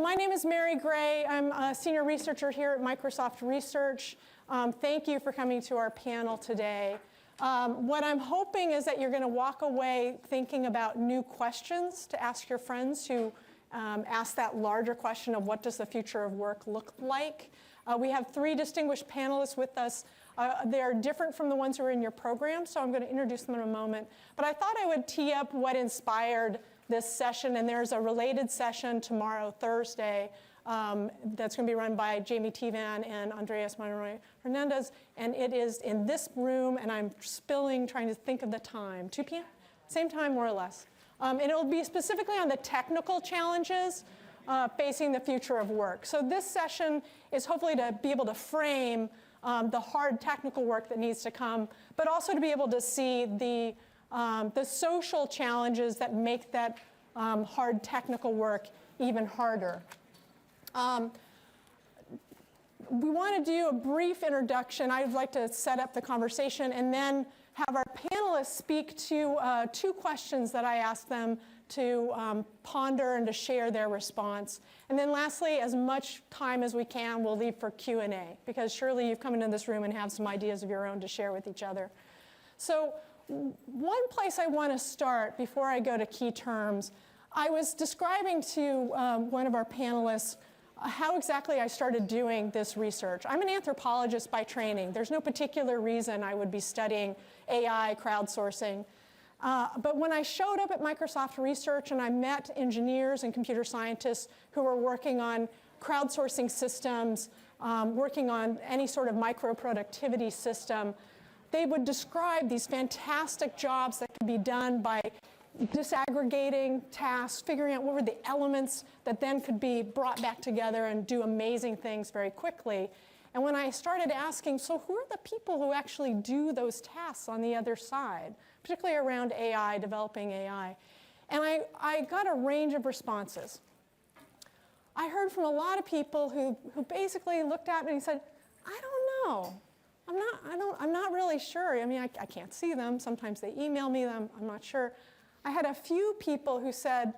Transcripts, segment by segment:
My name is Mary Gray. I'm a senior researcher here at Microsoft Research. Thank you for coming to our panel today. What I'm hoping is that you're going to walk away thinking about new questions to ask your friends who ask that larger question of what does the future of work look like. We have three distinguished panelists with us. They are different from the ones who are in your program, so I'm going to introduce them in a moment. But I thought I would tee up what inspired this session, and there's a related session tomorrow, Thursday, that's going to be run by Jamie Tevan and Andreas Monroy Hernandez, and it is in this room, and I'm trying to think of the time, 2 p.m.? Same time, more or less. And it'll be specifically on the technical challenges facing the future of work. So this session is hopefully to be able to frame the hard technical work that needs to come, but also to be able to see the social challenges that make that hard technical work even harder. We want to do a brief introduction. I'd like to set up the conversation and then have our panelists speak to 2 questions that I asked them to ponder and to share their response. And then lastly, as much time as we can, we'll leave for Q&A, because surely you've come into this room and have some ideas of your own to share with each other. So one place I want to start before I go to key terms, I was describing to one of our panelists how exactly I started doing this research. I'm an anthropologist by training. There's no particular reason I would be studying AI, crowdsourcing. But when I showed up at Microsoft Research and I met engineers and computer scientists who were working on crowdsourcing systems, working on any sort of micro-productivity system, they would describe these fantastic jobs that could be done by disaggregating tasks, figuring out what were the elements that then could be brought back together and do amazing things very quickly. And when I started asking, so who are the people who actually do those tasks on the other side, particularly around AI, developing AI? And I got a range of responses. I heard from a lot of people who basically looked at me and said, I don't know. I'm not really sure. I mean, I can't see them. Sometimes they email me them. I'm not sure. I had a few people who said,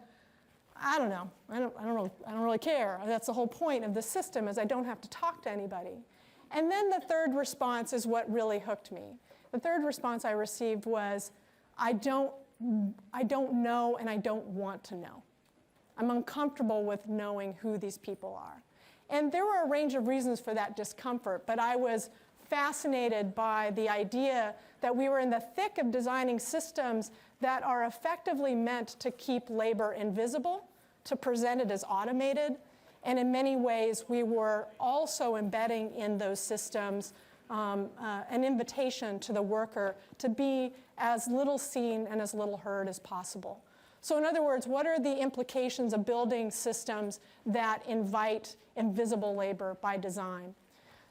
I don't know. I don't really care. That's the whole point of the system, is I don't have to talk to anybody. And then the third response is what really hooked me. The third response I received was, I don't know and I don't want to know. I'm uncomfortable with knowing who these people are. And there were a range of reasons for that discomfort, but I was fascinated by the idea that we were in the thick of designing systems that are effectively meant to keep labor invisible, to present it as automated, and in many ways we were also embedding in those systems an invitation to the worker to be as little seen and as little heard as possible. So in other words, what are the implications of building systems that invite invisible labor by design?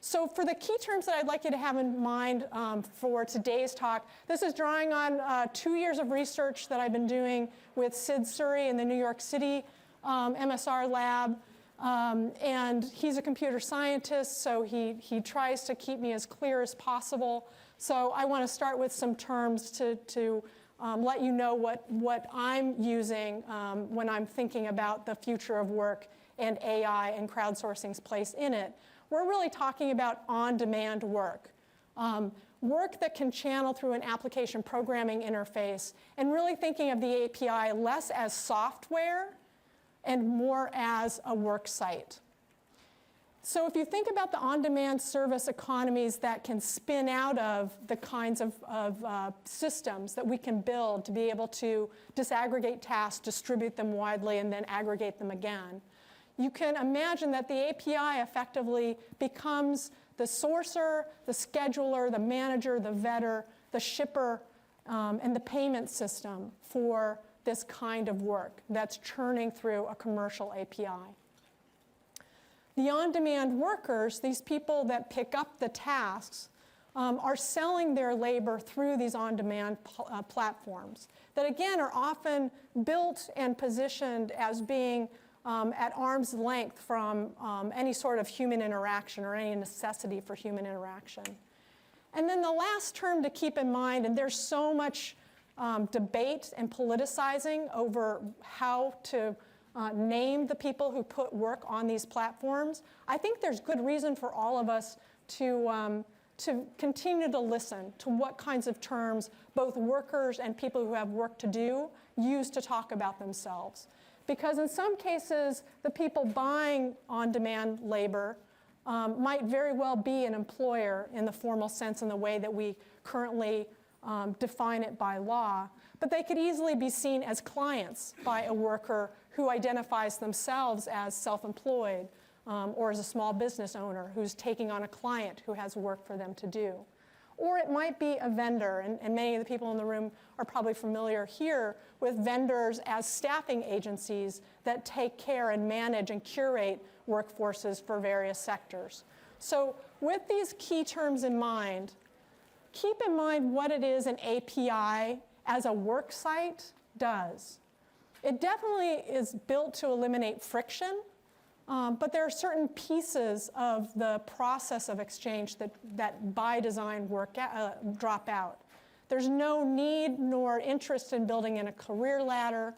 So for the key terms that I'd like you to have in mind for today's talk, this is drawing on 2 years of research that I've been doing with Sid Suri in the New York City MSR lab. And he's a computer scientist, so he tries to keep me as clear as possible. So I want to start with some terms to let you know what I'm using when I'm thinking about the future of work and AI and crowdsourcing's place in it. We're really talking about on-demand work, work that can channel through an application programming interface, and really thinking of the API less as software and more as a work site. So if you think about the on-demand service economies that can spin out of the kinds of systems that we can build to be able to disaggregate tasks, distribute them widely, and then aggregate them again, you can imagine that the API effectively becomes the sourcer, the scheduler, the manager, the vetter, the shipper, and the payment system for this kind of work that's churning through a commercial API. The on-demand workers, these people that pick up the tasks, are selling their labor through these on-demand platforms that, again, are often built and positioned as being at arm's length from any sort of human interaction or any necessity for human interaction. And then the last term to keep in mind, and there's so much debate and politicizing over how to name the people who put work on these platforms, I think there's good reason for all of us to continue to listen to what kinds of terms both workers and people who have work to do use to talk about themselves. Because in some cases, the people buying on-demand labor might very well be an employer in the formal sense in the way that we currently define it by law, but they could easily be seen as clients by a worker who identifies themselves as self-employed or as a small business owner who's taking on a client who has work for them to do. Or it might be a vendor, and many of the people in the room are probably familiar here with vendors as staffing agencies that take care and manage and curate workforces for various sectors. So with these key terms in mind, keep in mind what it is an API as a work site does. It definitely is built to eliminate friction, but there are certain pieces of the process of exchange that by design drop out. There's no need nor interest in building in a career ladder.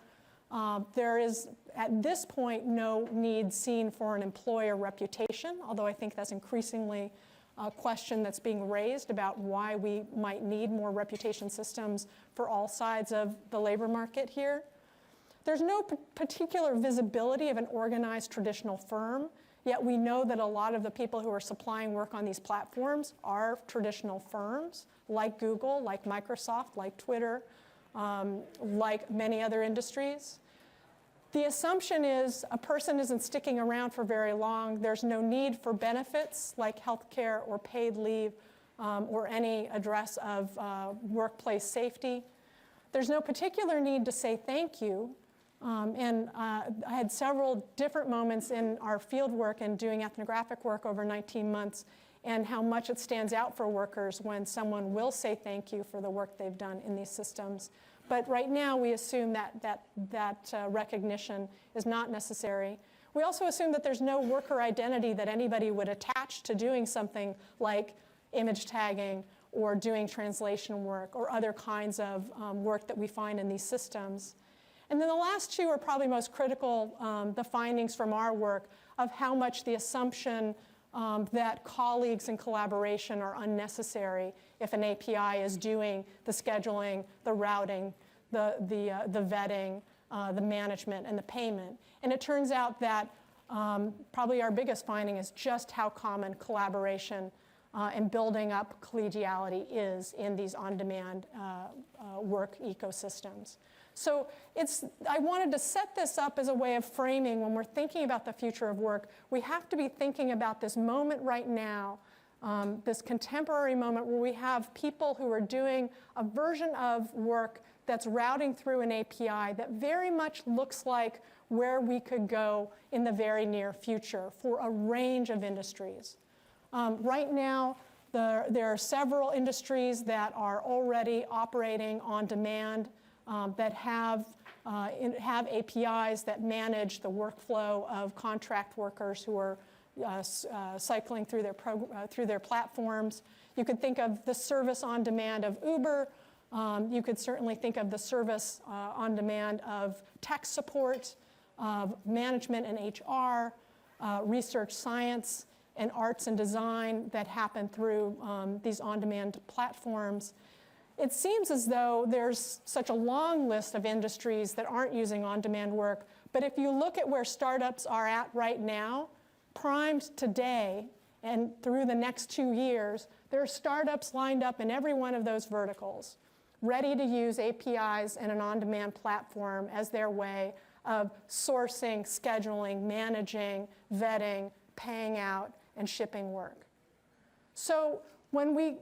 There is, at this point, no need seen for an employer reputation, although I think that's increasingly a question that's being raised about why we might need more reputation systems for all sides of the labor market here. There's no particular visibility of an organized traditional firm, yet we know that a lot of the people who are supplying work on these platforms are traditional firms, like Google, like Microsoft, like Twitter, like many other industries. The assumption is a person isn't sticking around for very long. There's no need for benefits like healthcare or paid leave or any address of workplace safety. There's no particular need to say thank you. I had several different moments in our field work and doing ethnographic work over 19 months and how much it stands out for workers when someone will say thank you for the work they've done in these systems. But right now, we assume that recognition is not necessary. We also assume that there's no worker identity that anybody would attach to doing something like image tagging or doing translation work or other kinds of work that we find in these systems. And then the last two are probably most critical, the findings from our work of how much the assumption that colleagues in collaboration are unnecessary if an API is doing the scheduling, the routing, the vetting, the management, and the payment. And it turns out that probably our biggest finding is just how common collaboration and building up collegiality is in these on-demand work ecosystems. So I wanted to set this up as a way of framing when we're thinking about the future of work. We have to be thinking about this moment right now, this contemporary moment where we have people who are doing a version of work that's routing through an API that very much looks like where we could go in the very near future for a range of industries. Right now, there are several industries that are already operating on demand that have APIs that manage the workflow of contract workers who are cycling through their platforms. You could think of the service on demand of Uber. You could certainly think of the service on demand of tech support, of management and HR, research science, and arts and design that happen through these on-demand platforms. It seems as though there's such a long list of industries that aren't using on-demand work, but if you look at where startups are at right now, primed today and through the next 2 years, there are startups lined up in every one of those verticals, ready to use APIs and an on-demand platform as their way of sourcing, scheduling, managing, vetting, paying out, and shipping work. So when we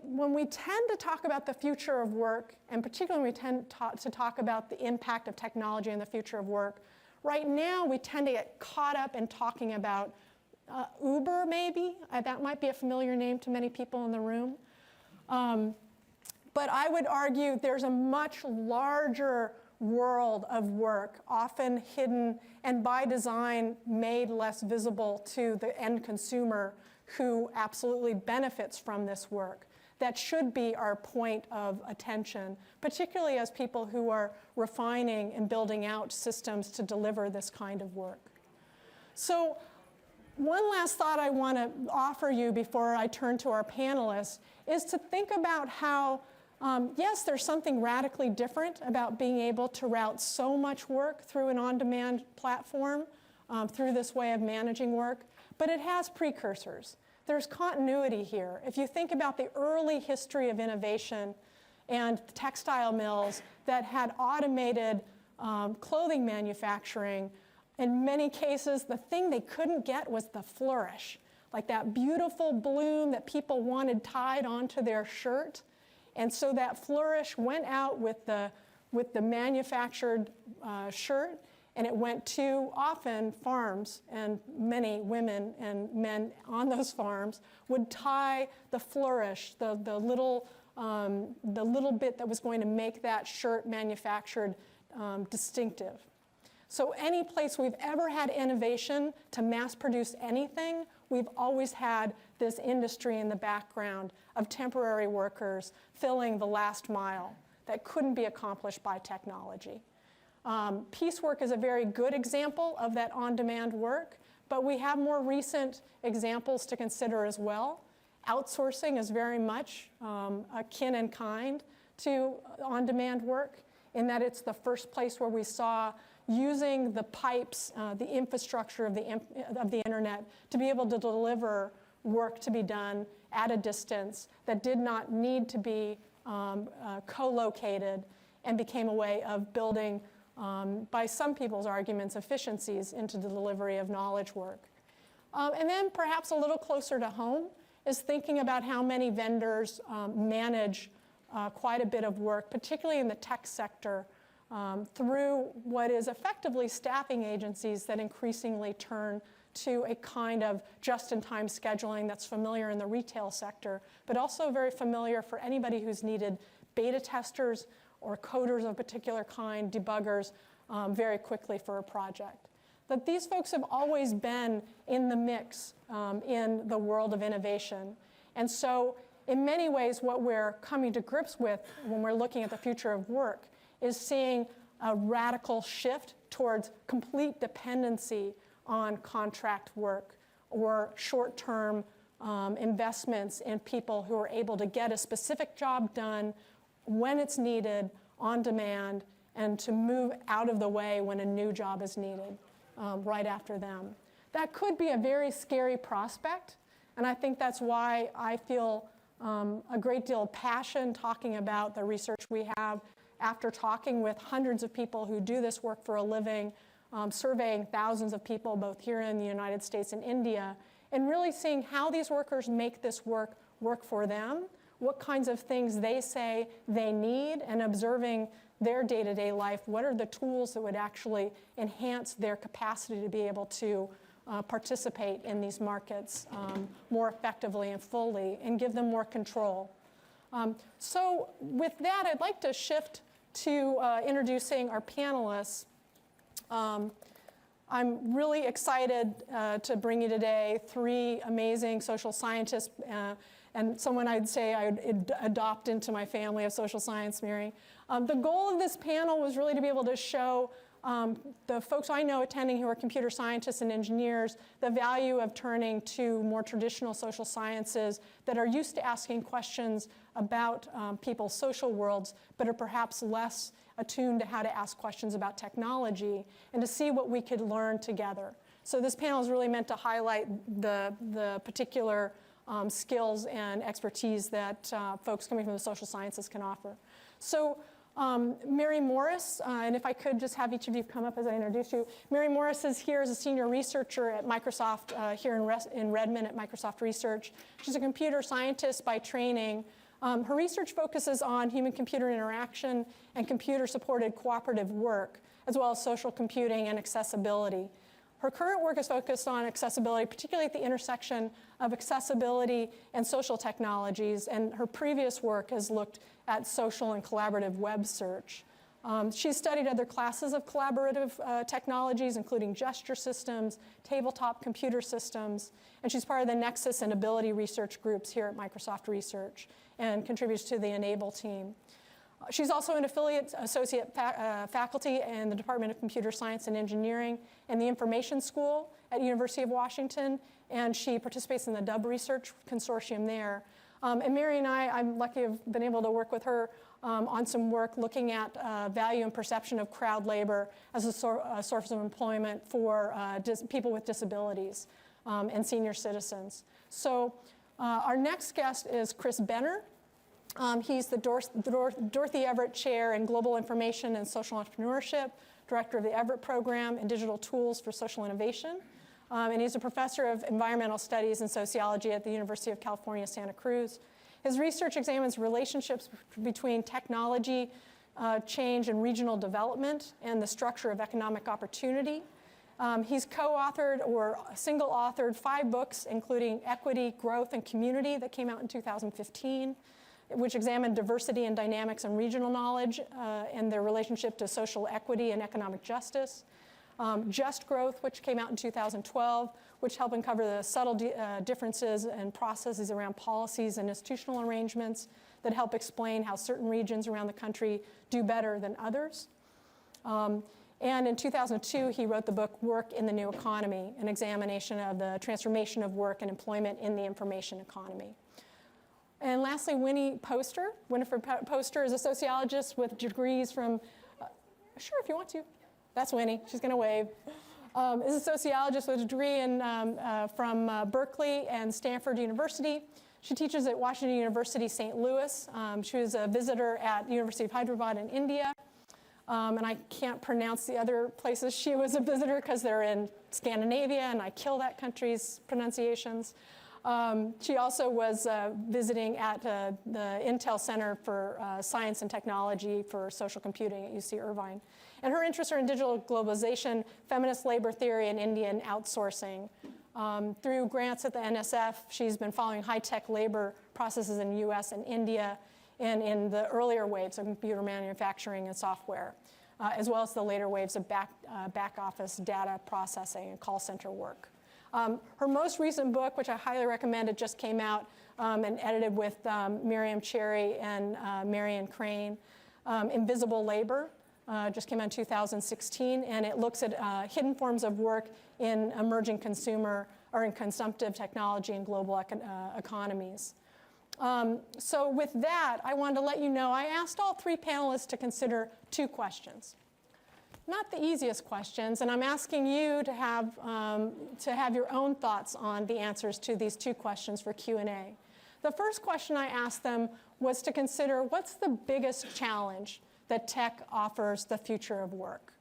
tend to talk about the future of work, and particularly when we tend to talk about the impact of technology in the future of work, right now we tend to get caught up in talking about Uber, maybe. That might be a familiar name to many people in the room. But I would argue there's a much larger world of work, often hidden and by design made less visible to the end consumer who absolutely benefits from this work, that should be our point of attention, particularly as people who are refining and building out systems to deliver this kind of work. So one last thought I want to offer you before I turn to our panelists is to think about how, yes, there's something radically different about being able to route so much work through an on-demand platform, through this way of managing work, but it has precursors. There's continuity here. If you think about the early history of innovation and textile mills that had automated clothing manufacturing, in many cases, the thing they couldn't get was the flourish, like that beautiful bloom that people wanted tied onto their shirt. And so that flourish went out with the manufactured shirt, and it went to often farms, and many women and men on those farms would tie the flourish, the little bit that was going to make that shirt manufactured distinctive. So any place we've ever had innovation to mass produce anything, we've always had this industry in the background of temporary workers filling the last mile that couldn't be accomplished by technology. Piecework is a very good example of that on-demand work, but we have more recent examples to consider as well. Outsourcing is very much akin in kind to on-demand work, in that it's the first place where we saw using the pipes, the infrastructure of the internet to be able to deliver work to be done at a distance that did not need to be co-located, and became a way of building, by some people's arguments, efficiencies into the delivery of knowledge work. And then perhaps a little closer to home is thinking about how many vendors manage quite a bit of work, particularly in the tech sector, through what is effectively staffing agencies that increasingly turn to a kind of just-in-time scheduling that's familiar in the retail sector, but also very familiar for anybody who's needed beta testers or coders of a particular kind, debuggers, very quickly for a project. But these folks have always been in the mix in the world of innovation. And so in many ways, what we're coming to grips with when we're looking at the future of work is seeing a radical shift towards complete dependency on contract work or short-term investments in people who are able to get a specific job done when it's needed, on demand, and to move out of the way when a new job is needed right after them. That could be a very scary prospect, and I think that's why I feel a great deal of passion talking about the research we have after talking with hundreds of people who do this work for a living, surveying thousands of people both here in the United States and India, and really seeing how these workers make this work for them, what kinds of things they say they need, and observing their day-to-day life. What are the tools that would actually enhance their capacity to be able to participate in these markets more effectively and fully, and give them more control. So with that, I'd like to shift to introducing our panelists. I'm really excited to bring you today three amazing social scientists and someone I'd say I would adopt into my family of social science, Mary. The goal of this panel was really to be able to show the folks I know attending who are computer scientists and engineers the value of turning to more traditional social sciences that are used to asking questions about people's social worlds, but are perhaps less attuned to how to ask questions about technology, and to see what we could learn together. So this panel is really meant to highlight the particular skills and expertise that folks coming from the social sciences can offer. So Mary Morris, and if I could just have each of you come up as I introduce you. Mary Morris is here as a senior researcher at Microsoft here in Redmond at Microsoft Research. She's a computer scientist by training. Her research focuses on human-computer interaction and computer-supported cooperative work, as well as social computing and accessibility. Her current work is focused on accessibility, particularly at the intersection of accessibility and social technologies, and her previous work has looked at social and collaborative web search. She's studied other classes of collaborative technologies, including gesture systems, tabletop computer systems, and she's part of the Nexus and Ability research groups here at Microsoft Research and contributes to the Enable team. She's also an affiliate associate faculty in the Department of Computer Science and Engineering and the Information School at University of Washington, and she participates in the DUB Research Consortium there. And Mary and I'm lucky to have been able to work with her on some work looking at value and perception of crowd labor as a source of employment for people with disabilities and senior citizens. So our next guest is Chris Benner. He's the Dorothy Everett Chair in Global Information and Social Entrepreneurship, Director of the Everett Program and Digital Tools for Social Innovation. And he's a professor of environmental studies and sociology at the University of California, Santa Cruz. His research examines relationships between technology change and regional development and the structure of economic opportunity. He's co-authored or single-authored 5 books, including Equity, Growth, and Community that came out in 2015, which examined diversity and dynamics and regional knowledge and their relationship to social equity and economic justice. Just Growth, which came out in 2012, which helped uncover the subtle differences and processes around policies and institutional arrangements that help explain how certain regions around the country do better than others. And in 2002, he wrote the book Work in the New Economy, an examination of the transformation of work and employment in the information economy. And lastly, Winifred Poster is a sociologist with degrees from, sure, if you want to. That's Winnie, she's gonna wave. Is a sociologist with a degree from Berkeley and Stanford University. She teaches at Washington University, St. Louis. She was a visitor at University of Hyderabad in India. And I can't pronounce the other places she was a visitor because they're in Scandinavia and I kill that country's pronunciations. She also was visiting at the Intel Center for Science and Technology for Social Computing at UC Irvine. And her interests are in digital globalization, feminist labor theory, and Indian outsourcing. Through grants at the NSF, she's been following high-tech labor processes in the US and India and in the earlier waves of computer manufacturing and software, as well as the later waves of back office data processing and call center work. Her most recent book, which I highly recommend, it just came out and edited with Miriam Cherry and Marion Crane, Invisible Labor, just came out in 2016, and it looks at hidden forms of work in emerging consumer or in consumptive technology and global economies. So with that, I wanted to let you know, I asked all 3 panelists to consider 2 questions. Not the easiest questions, and I'm asking you to have your own thoughts on the answers to these 2 questions for Q&A. The first question I asked them was to consider what's the biggest challenge that tech offers the future of work?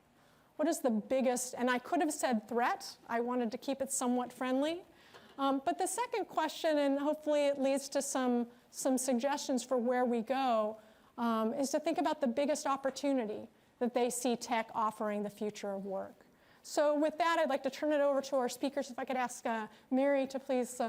What is the biggest, and I could have said threat, I wanted to keep it somewhat friendly. But the second question, and hopefully it leads to some suggestions for where we go, is to think about the biggest opportunity that they see tech offering the future of work. So with that, I'd like to turn it over to our speakers. If I could ask Mary to please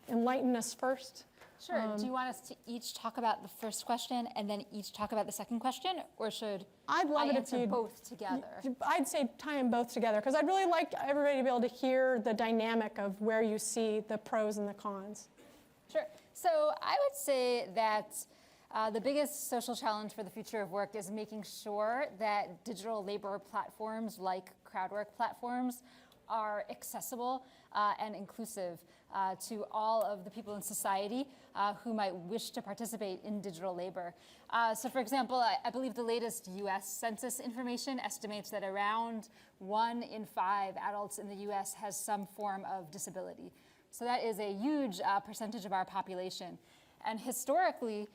enlighten us first. Sure. Do you want us to each talk about the first question and then each talk about the second question, or should I'd love I it if answer you'd, both together? I'd say tie them both together, because I'd really like everybody to be able to hear the dynamic of where you see the pros and the cons. Sure. So I would say that the biggest social challenge for the future of work is making sure that digital labor platforms like crowdwork platforms are accessible and inclusive to all of the people in society who might wish to participate in digital labor. So for example, I believe the latest US Census information estimates that around 1 in 5 adults in the US has some form of disability. So that is a huge percentage of our population. And historically,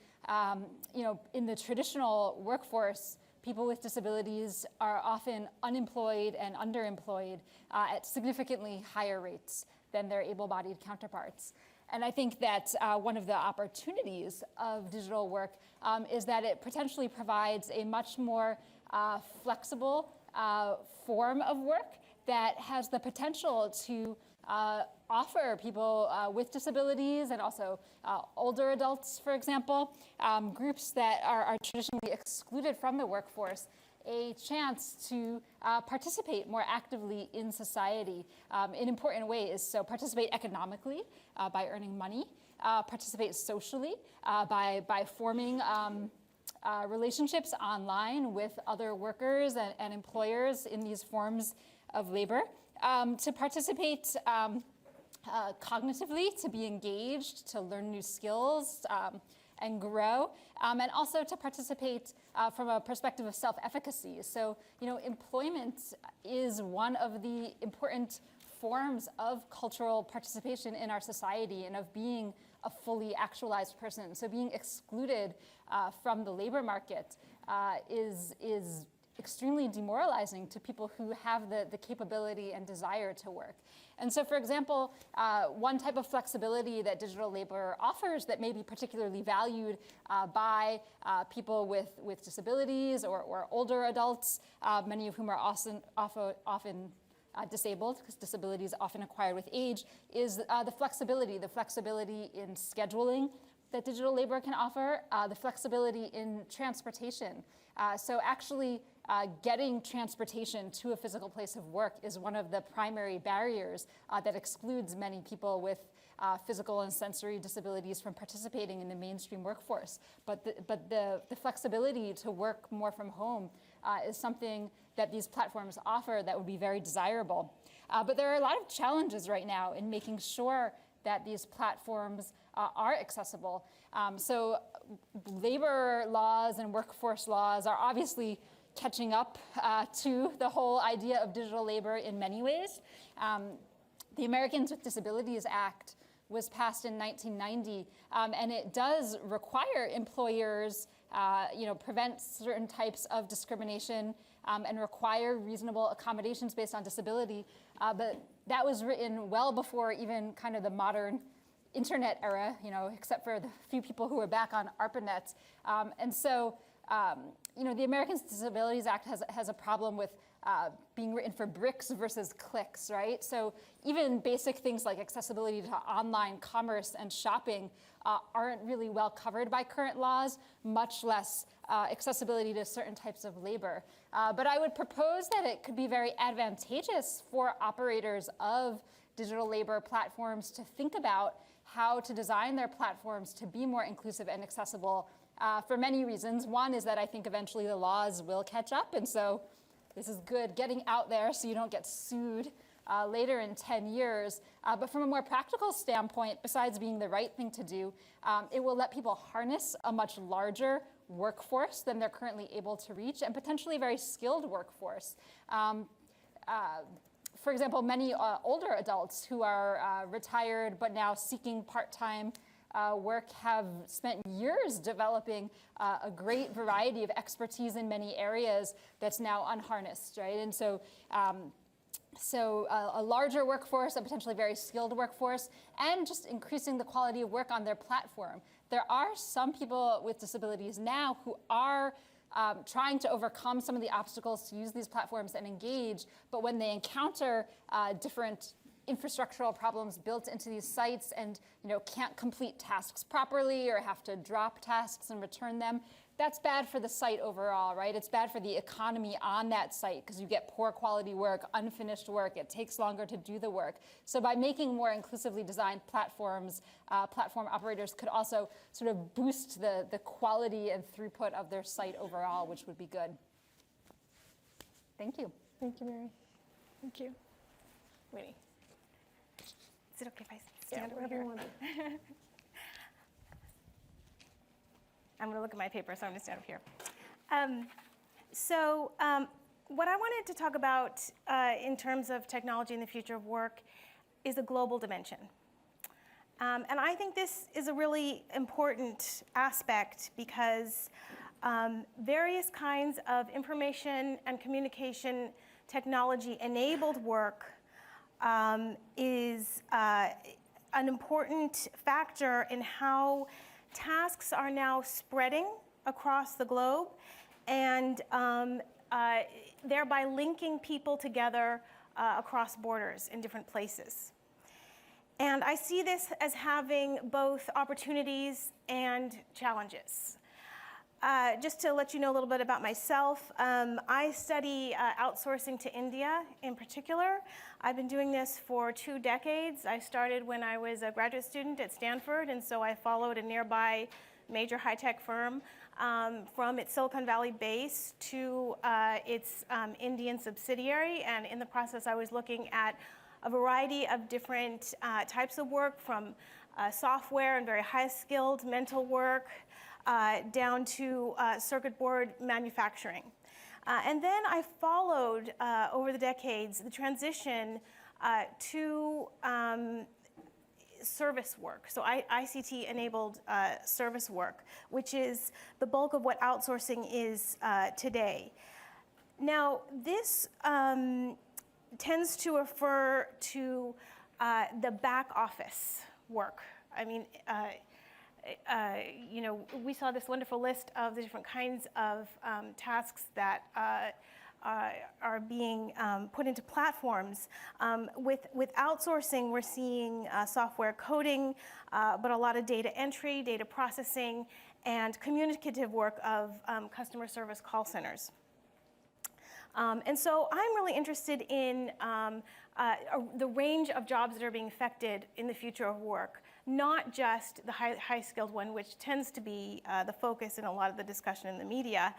in the traditional workforce, people with disabilities are often unemployed and underemployed at significantly higher rates than their able-bodied counterparts. And I think that one of the opportunities of digital work is that it potentially provides a much more flexible form of work that has the potential to offer people with disabilities and also older adults, for example, groups that are traditionally excluded from the workforce, a chance to participate more actively in society in important ways. So participate economically by earning money, participate socially by forming relationships online with other workers and employers in these forms of labor, to participate cognitively, to be engaged, to learn new skills and grow, and also to participate from a perspective of self-efficacy. So, employment is one of the important forms of cultural participation in our society and of being a fully actualized person. So being excluded from the labor market is extremely demoralizing to people who have the capability and desire to work. And so, for example, one type of flexibility that digital labor offers that may be particularly valued by people with disabilities or older adults, many of whom are often disabled, because disability is often acquired with age, is the flexibility in scheduling that digital labor can offer, the flexibility in transportation. So actually getting transportation to a physical place of work is one of the primary barriers that excludes many people with physical and sensory disabilities from participating in the mainstream workforce. But the flexibility to work more from home is something that these platforms offer that would be very desirable. But there are a lot of challenges right now in making sure that these platforms are accessible. So labor laws and workforce laws are obviously catching up to the whole idea of digital labor in many ways. The Americans with Disabilities Act was passed in 1990, and it does require employers, prevent certain types of discrimination and require reasonable accommodations based on disability. But that was written well before even kind of the modern internet era, except for the few people who were back on ARPANET. And so, the Americans with Disabilities Act has a problem with being written for bricks versus clicks, right? So even basic things like accessibility to online commerce and shopping aren't really well covered by current laws, much less accessibility to certain types of labor. But I would propose that it could be very advantageous for operators of digital labor platforms to think about how to design their platforms to be more inclusive and accessible for many reasons. One is that I think eventually the laws will catch up, and so this is good getting out there so you don't get sued later in 10 years. But from a more practical standpoint, besides being the right thing to do, it will let people harness a much larger workforce than they're currently able to reach, and potentially a very skilled workforce. For example, many older adults who are retired but now seeking part-time work have spent years developing a great variety of expertise in many areas that's now unharnessed, right? And so, a larger workforce, a potentially very skilled workforce, and just increasing the quality of work on their platform. There are some people with disabilities now who are trying to overcome some of the obstacles to use these platforms and engage, but when they encounter different infrastructural problems built into these sites and can't complete tasks properly or have to drop tasks and return them, that's bad for the site overall, right? It's bad for the economy on that site because you get poor quality work, unfinished work, it takes longer to do the work. So by making more inclusively designed platforms, platform operators could also sort of boost the quality and throughput of their site overall, which would be good. Thank you. Thank you, Mary. Thank you. Winnie. Is it okay if I stand over here? I'm going to look at my paper, so I'm going to stand up here. What I wanted to talk about in terms of technology and the future of work is a global dimension. And I think this is a really important aspect because various kinds of information and communication technology enabled work is an important factor in how tasks are now spreading across the globe and thereby linking people together across borders in different places. And I see this as having both opportunities and challenges. just to let you know a little bit about myself, I study outsourcing to India in particular. I've been doing this for 2 decades. I started when I was a graduate student at Stanford, and so I followed a nearby major high-tech firm from its Silicon Valley base to its Indian subsidiary, and in the process I was looking at a variety of different types of work, from software and very high-skilled mental work, down to circuit board manufacturing. And then I followed, over the decades, the transition to service work, so ICT-enabled service work, which is the bulk of what outsourcing is today. Now, this tends to refer to the back office work. I mean, you know, we saw this wonderful list of the different kinds of tasks that are being put into platforms. With outsourcing, we're seeing software coding, but a lot of data entry, data processing, and communicative work of customer service call centers. And so I'm really interested in the range of jobs that are being affected in the future of work, not just the high-skilled one, which tends to be the focus in a lot of the discussion in the media.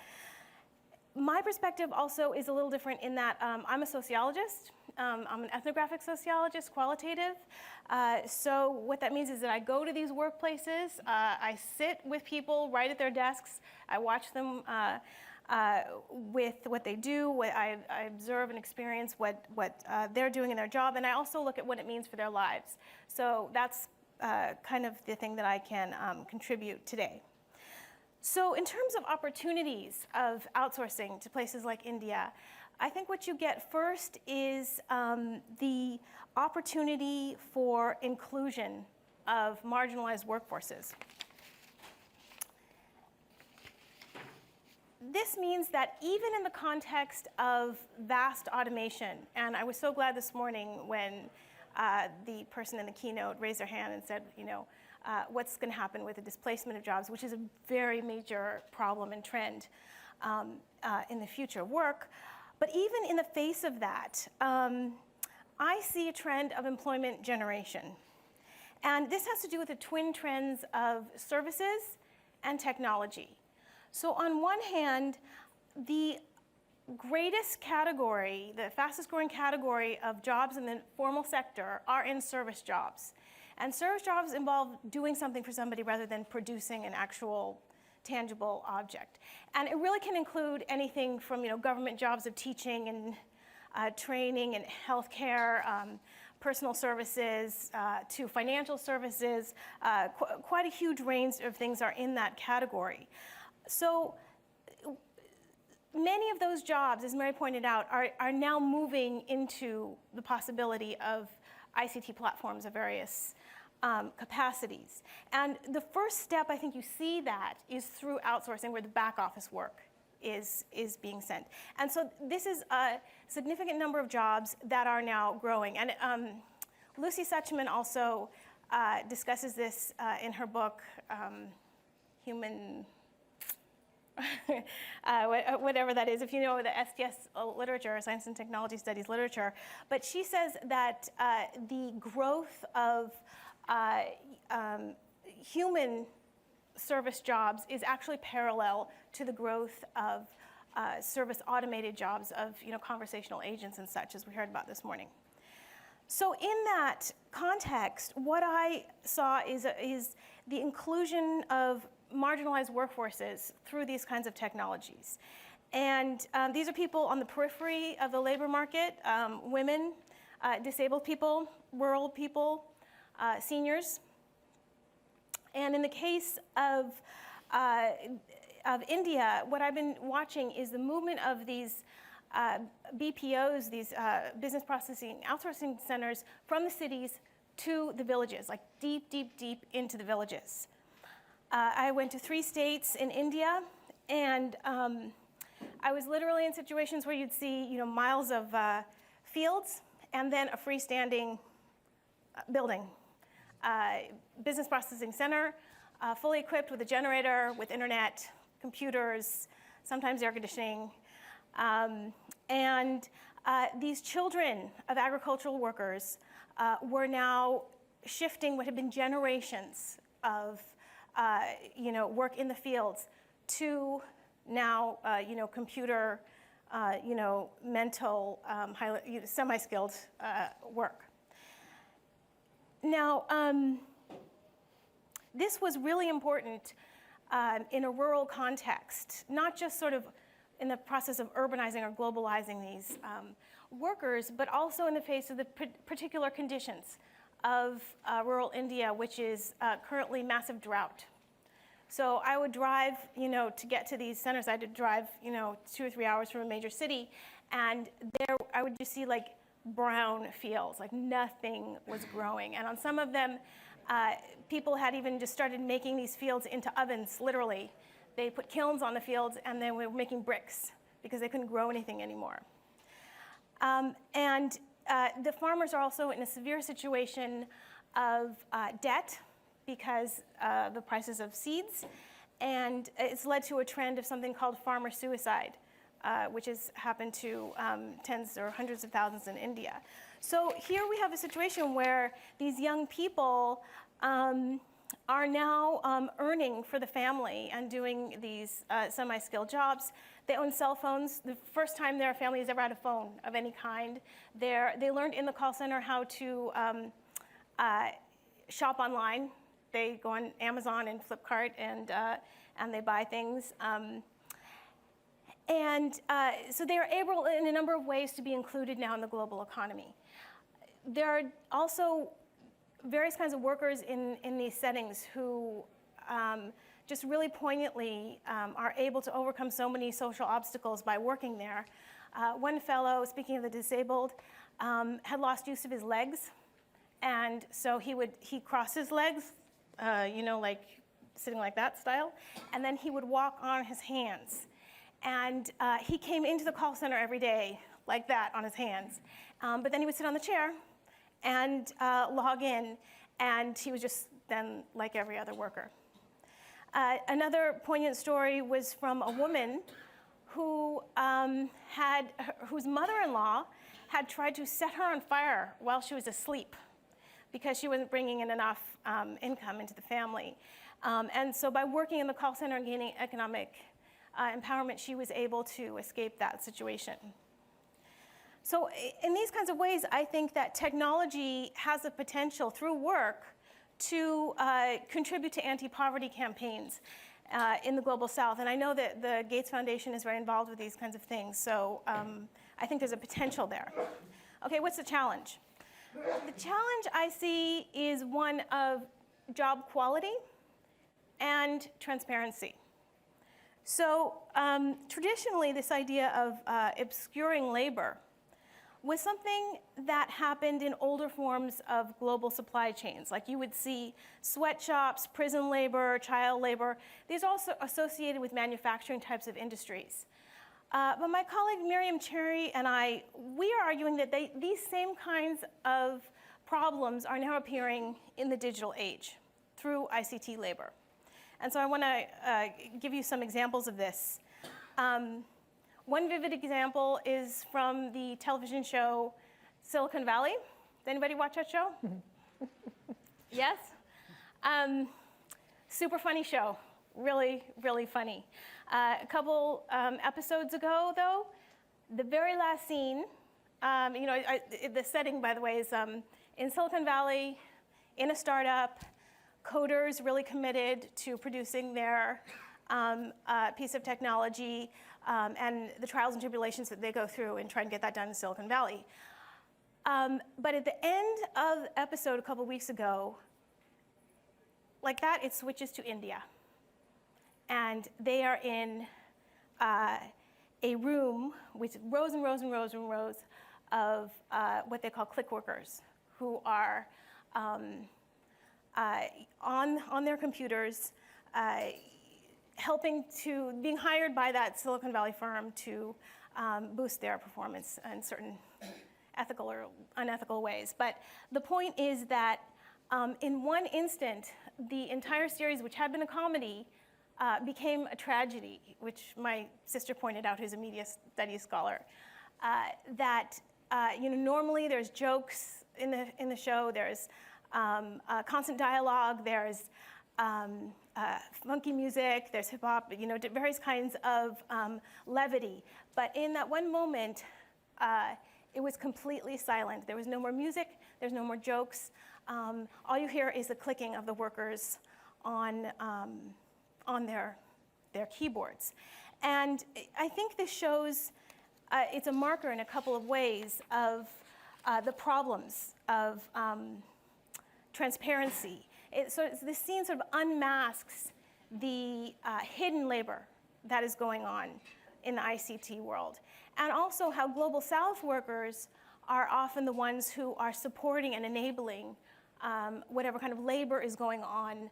My perspective also is a little different in that I'm a sociologist. I'm an ethnographic sociologist, qualitative. So what that means is that I go to these workplaces, I sit with people right at their desks, I watch them with what they do, I observe and experience what they're doing in their job, and I also look at what it means for their lives. So that's kind of the thing that I can contribute today. So in terms of opportunities of outsourcing to places like India, I think what you get first is the opportunity for inclusion of marginalized workforces. This means that even in the context of vast automation, and I was so glad this morning when the person in the keynote raised their hand and said, you know, what's going to happen with the displacement of jobs, which is a very major problem and trend in the future of work. But even in the face of that, I see a trend of employment generation. And this has to do with the twin trends of services and technology. So on one hand, the greatest category, the fastest growing category of jobs in the formal sector are in service jobs. And service jobs involve doing something for somebody rather than producing an actual tangible object. And it really can include anything from, you know, government jobs of teaching and training and healthcare, personal services, to financial services. Quite a huge range of things are in that category. So many of those jobs, as Mary pointed out, are now moving into the possibility of ICT platforms of various capacities. And the first step, I think you see that, is through outsourcing, where the back office work is being sent. And so this is a significant number of jobs that are now growing. And Lucy Suchman also discusses this in her book, Human... whatever that is, if you know the STS literature, Science and Technology Studies literature. But she says that the growth of human service jobs is actually parallel to the growth of service automated jobs of, you know, conversational agents and such, as we heard about this morning. So in that context, what I saw is the inclusion of marginalized workforces through these kinds of technologies. And these are people on the periphery of the labor market, women, disabled people, rural people, seniors. And in the case of India, what I've been watching is the movement of these BPOs, these business processing outsourcing centers, from the cities to the villages, like deep, deep, deep into the villages. I went to 3 states in India, and I was literally in situations where you'd see, you know, miles of fields and then a freestanding building. Business processing center, fully equipped with a generator, with internet, computers, sometimes air conditioning. These children of agricultural workers were now shifting what had been generations of work in the fields to now computer, mental, semi-skilled work. Now, this was really important in a rural context, not just sort of in the process of urbanizing or globalizing these workers, but also in the face of the particular conditions of rural India, which is currently massive drought. So I would drive, to get to these centers, I had to drive, 2 or 3 hours from a major city, and there I would just see like brown fields, like nothing was growing. And on some of them, people had even just started making these fields into ovens, literally. They put kilns on the fields and they were making bricks because they couldn't grow anything anymore. The farmers are also in a severe situation of debt because the prices of seeds, and it's led to a trend of something called farmer suicide, which has happened to tens or hundreds of thousands in India. So here we have a situation where these young people are now earning for the family and doing these semi-skilled jobs. They own cell phones. The first time their family has ever had a phone of any kind. They learned in the call center how to shop online. They go on Amazon and Flipkart and they buy things. So they are able in a number of ways to be included now in the global economy. There are also various kinds of workers in these settings who just really poignantly are able to overcome so many social obstacles by working there. One fellow, speaking of the disabled, had lost use of his legs, and so he crossed his legs, like sitting like that style, and then he would walk on his hands. And he came into the call center every day like that on his hands, but then he would sit on the chair and log in, and he was just then like every other worker. Another poignant story was from a woman who whose mother-in-law had tried to set her on fire while she was asleep because she wasn't bringing in enough income into the family. And so by working in the call center and gaining economic empowerment, she was able to escape that situation. So in these kinds of ways, I think that technology has the potential through work to contribute to anti-poverty campaigns in the Global South. And I know that the Gates Foundation is very involved with these kinds of things, so I think there's a potential there. Okay, what's the challenge? The challenge I see is one of job quality and transparency. So traditionally, this idea of obscuring labor was something that happened in older forms of global supply chains. Like you would see sweatshops, prison labor, child labor. These are also associated with manufacturing types of industries. But my colleague Miriam Cherry and I, we are arguing that these same kinds of problems are now appearing in the digital age through ICT labor. And so I want to give you some examples of this. One vivid example is from the television show Silicon Valley. Does anybody watch that show? Yes? Super funny show. Really, really funny. A couple episodes ago, though, the very last scene, the setting, by the way, is in Silicon Valley, in a startup, coders really committed to producing their piece of technology and the trials and tribulations that they go through in trying to get that done in Silicon Valley. But at the end of the episode a couple weeks ago, like that, it switches to India. And they are in a room with rows and rows and rows and rows of what they call click workers who are on their computers, being hired by that Silicon Valley firm to boost their performance in certain ethical or unethical ways. But the point is that in one instant, the entire series, which had been a comedy, became a tragedy, which my sister pointed out, who's a media studies scholar, that normally there's jokes in the show, there's constant dialogue, there's funky music, there's hip hop, various kinds of levity. But in that one moment, it was completely silent. There was no more music, there's no more jokes. All you hear is the clicking of the workers on their keyboards. And I think this shows, it's a marker in a couple of ways of the problems of transparency. So this scene sort of unmasks the hidden labor that is going on in the ICT world. And also how Global South workers are often the ones who are supporting and enabling whatever kind of labor is going on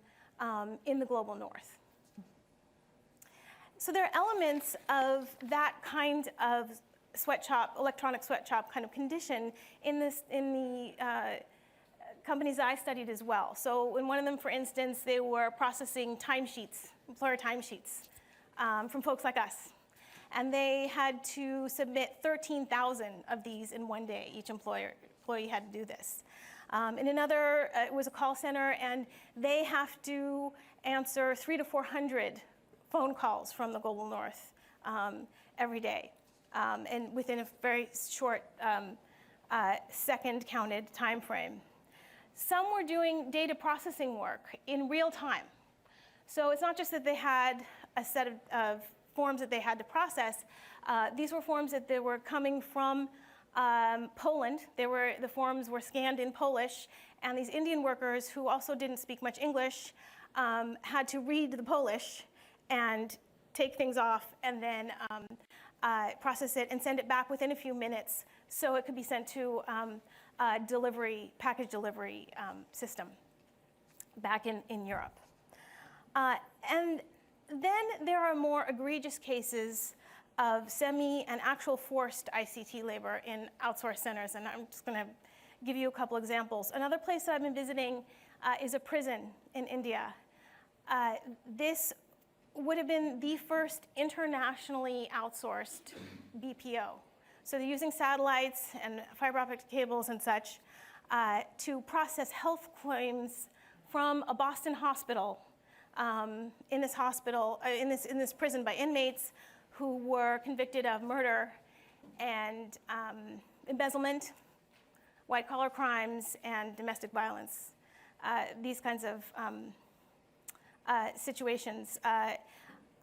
in the Global North. So there are elements of that kind of sweatshop, electronic sweatshop kind of condition in the companies that I studied as well. So in one of them, for instance, they were processing timesheets, employer timesheets from folks like us. And they had to submit 13,000 of these in one day. Each employee had to do this. In another, it was a call center, and they have to answer 300 to 400 phone calls from the Global North every day, and within a very short second counted time frame. Some were doing data processing work in real time. So it's not just that they had a set of forms that they had to process. These were forms that they were coming from Poland. The forms were scanned in Polish, and these Indian workers, who also didn't speak much English, had to read the Polish and take things off and then process it and send it back within a few minutes so it could be sent to a package delivery system back in Europe. And then there are more egregious cases of semi and actual forced ICT labor in outsourced centers, and I'm just going to give you a couple examples. Another place that I've been visiting is a prison in India. This would have been the first internationally outsourced BPO. So they're using satellites and fiber optic cables and such to process health claims from a Boston hospital, in this prison by inmates who were convicted of murder and embezzlement, white-collar crimes, and domestic violence. These kinds of situations.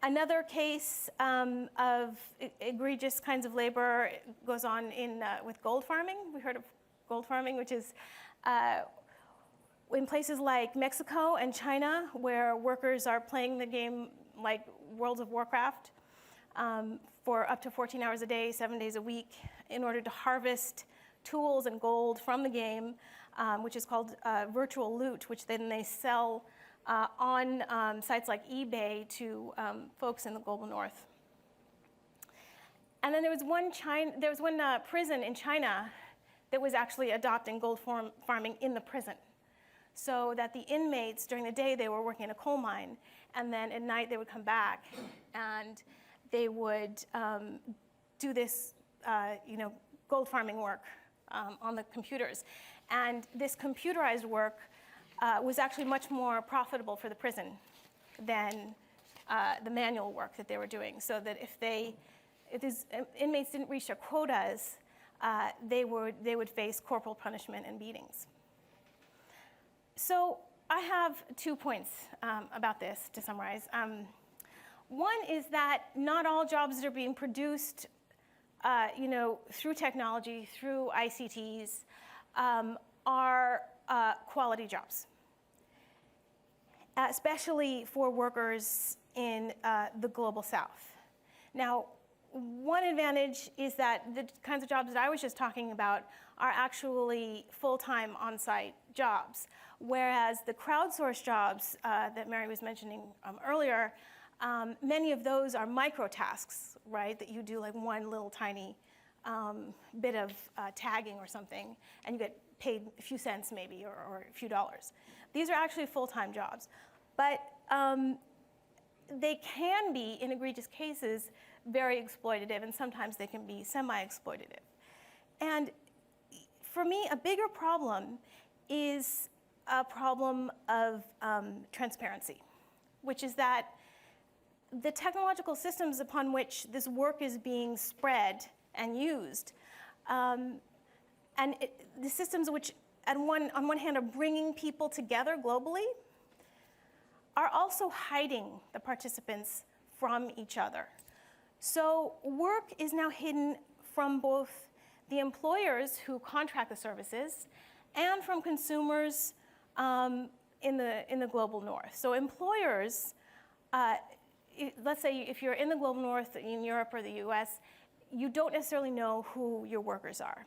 Another case of egregious kinds of labor goes on with gold farming. We heard of gold farming, which is in places like Mexico and China, where workers are playing the game like World of Warcraft for up to 14 hours a day, 7 days a week, in order to harvest tools and gold from the game, which is called virtual loot, which then they sell on sites like eBay to folks in the Global North. And then there was one prison in China that was actually adopting gold farming in the prison, so that the inmates, during the day, they were working in a coal mine, and then at night they would come back and they would do this gold farming work on the computers. And this computerized work was actually much more profitable for the prison than the manual work that they were doing. So that if these inmates didn't reach their quotas, they would face corporal punishment and beatings. So I have 2 points about this to summarize. One is that not all jobs that are being produced through technology, through ICTs, are quality jobs, especially for workers in the Global South. Now, one advantage is that the kinds of jobs that I was just talking about are actually full-time on-site jobs, whereas the crowdsourced jobs that Mary was mentioning earlier, many of those are micro-tasks, right, that you do like one little tiny bit of tagging or something, and you get paid a few cents maybe, or a few dollars. These are actually full-time jobs. But they can be, in egregious cases, very exploitative, and sometimes they can be semi-exploitative. And for me, a bigger problem is a problem of transparency, which is that the technological systems upon which this work is being spread and used, the systems which on one hand are bringing people together globally, are also hiding the participants from each other. So work is now hidden from both the employers who contract the services and from consumers in the global north. So employers, let's say if you're in the global north, in Europe or the US, you don't necessarily know who your workers are.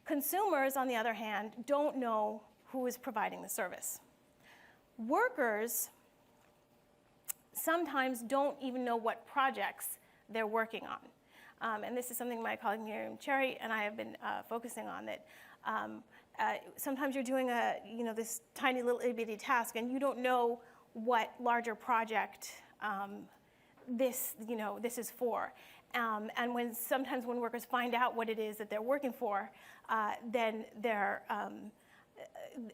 Consumers, on the other hand, don't know who is providing the service. Workers sometimes don't even know what projects they're working on. And this is something my colleague Miriam Cherry and I have been focusing on, that sometimes you're doing this tiny little itty-bitty task and you don't know what larger project this is for. And sometimes when workers find out what it is that they're working for, then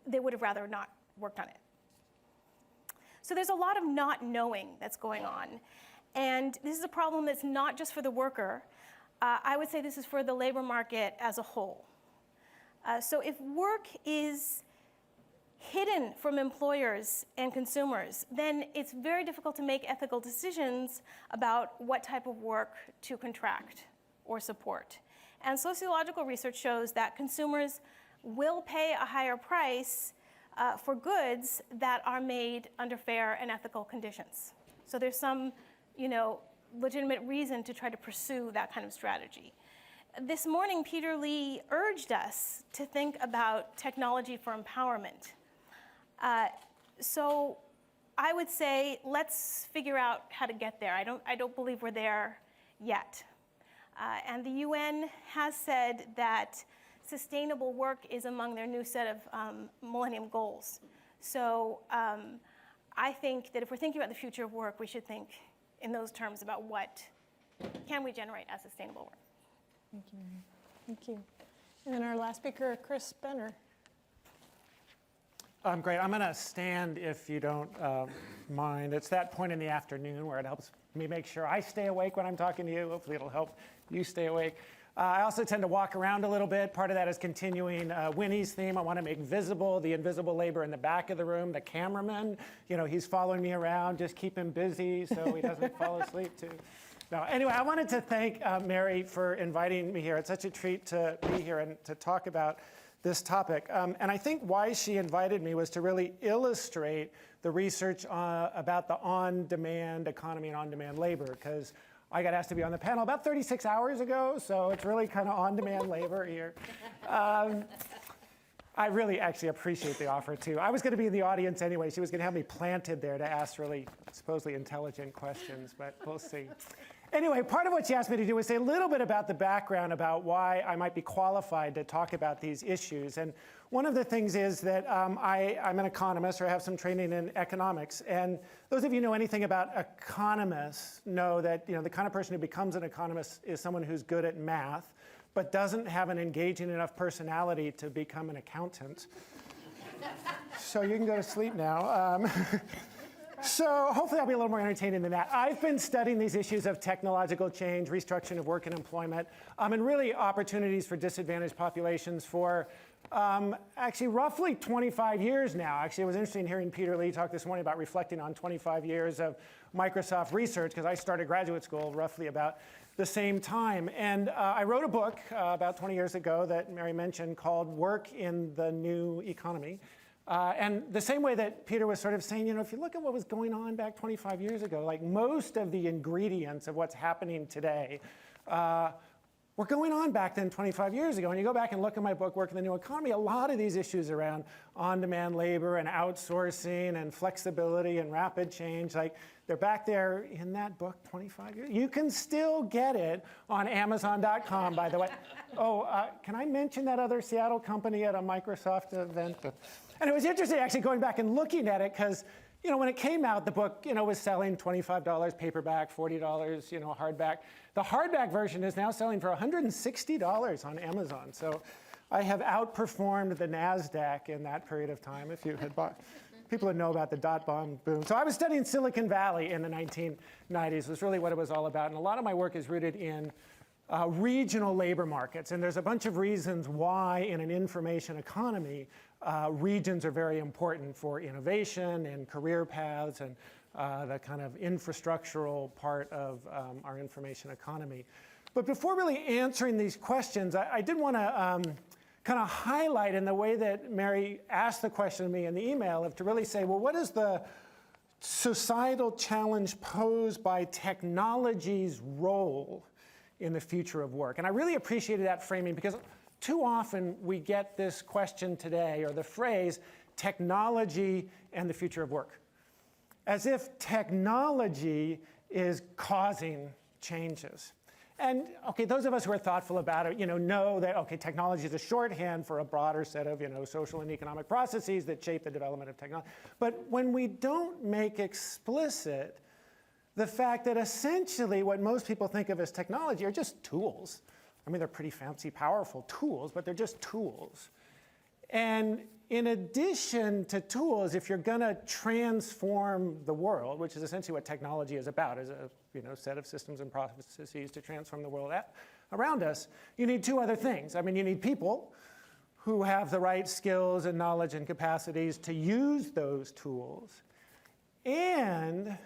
they would have rather not worked on it. So there's a lot of not knowing that's going on. And this is a problem that's not just for the worker. I would say this is for the labor market as a whole. So if work is hidden from employers and consumers, then it's very difficult to make ethical decisions about what type of work to contract or support. And sociological research shows that consumers will pay a higher price for goods that are made under fair and ethical conditions. So there's some, legitimate reason to try to pursue that kind of strategy. This morning, Peter Lee urged us to think about technology for empowerment. So I would say, let's figure out how to get there. I don't believe we're there yet. And the UN has said that sustainable work is among their new set of Millennium Goals. So I think that if we're thinking about the future of work, we should think in those terms about what can we generate as sustainable work. Thank you. Thank you. And then our last speaker, Chris Benner. Great. I'm going to stand if you don't mind. It's that point in the afternoon where it helps me make sure I stay awake when I'm talking to you. Hopefully it'll help you stay awake. I also tend to walk around a little bit. Part of that is continuing Winnie's theme. I want to make visible the invisible labor in the back of the room. The cameraman, he's following me around. Just keep him busy so he doesn't fall asleep too. No, anyway, I wanted to thank Mary for inviting me here. It's such a treat to be here and to talk about this topic. And I think why she invited me was to really illustrate the research about the on-demand economy and on-demand labor, because I got asked to be on the panel about 36 hours ago, so it's really kind of on-demand labor here. I really actually appreciate the offer, too. I was going to be in the audience anyway. She was going to have me planted there to ask really supposedly intelligent questions, but we'll see. Anyway, part of what she asked me to do was say a little bit about the background about why I might be qualified to talk about these issues. And one of the things is that I'm an economist, or I have some training in economics. And those of you who know anything about economists know that the kind of person who becomes an economist is someone who's good at math, but doesn't have an engaging enough personality to become an accountant. So you can go to sleep now. So hopefully I'll be a little more entertaining than that. I've been studying these issues of technological change, restructuring of work and employment, and really opportunities for disadvantaged populations for actually roughly 25 years now. Actually, it was interesting hearing Peter Lee talk this morning about reflecting on 25 years of Microsoft research, because I started graduate school roughly about the same time. And I wrote a book about 20 years ago that Mary mentioned called Work in the New Economy. And the same way that Peter was sort of saying, if you look at what was going on back 25 years ago, like most of the ingredients of what's happening today were going on back then 25 years ago. And you go back and look at my book, Work in the New Economy, a lot of these issues around on-demand labor and outsourcing and flexibility and rapid change, like they're back there in that book 25 years. You can still get it on Amazon.com, by the way. Oh, can I mention that other Seattle company at a Microsoft event? And it was interesting actually going back and looking at it, because when it came out, the book, was selling $25 paperback, $40, hardback. The hardback version is now selling for $160 on Amazon. So I have outperformed the NASDAQ in that period of time, if you had bought. People would know about the dot-bomb boom. So I was studying Silicon Valley in the 1990s, was really what it was all about. And a lot of my work is rooted in regional labor markets. And there's a bunch of reasons why in an information economy, regions are very important for innovation and career paths and the kind of infrastructural part of our information economy. But before really answering these questions, I did want to kind of highlight in the way that Mary asked the question to me in the email of to really say, well, what is the societal challenge posed by technology's role in the future of work? And I really appreciated that framing because too often we get this question today, or the phrase, technology and the future of work, as if technology is causing changes. And okay, those of us who are thoughtful about it, know that okay, technology is a shorthand for a broader set of social and economic processes that shape the development of technology. But when we don't make explicit the fact that essentially what most people think of as technology are just tools. I mean, they're pretty fancy, powerful tools, but they're just tools. And in addition to tools, if you're going to transform the world, which is essentially what technology is about, is a set of systems and processes to transform the world around us, you need two other things. I mean, you need people who have the right skills and knowledge and capacities to use those tools. And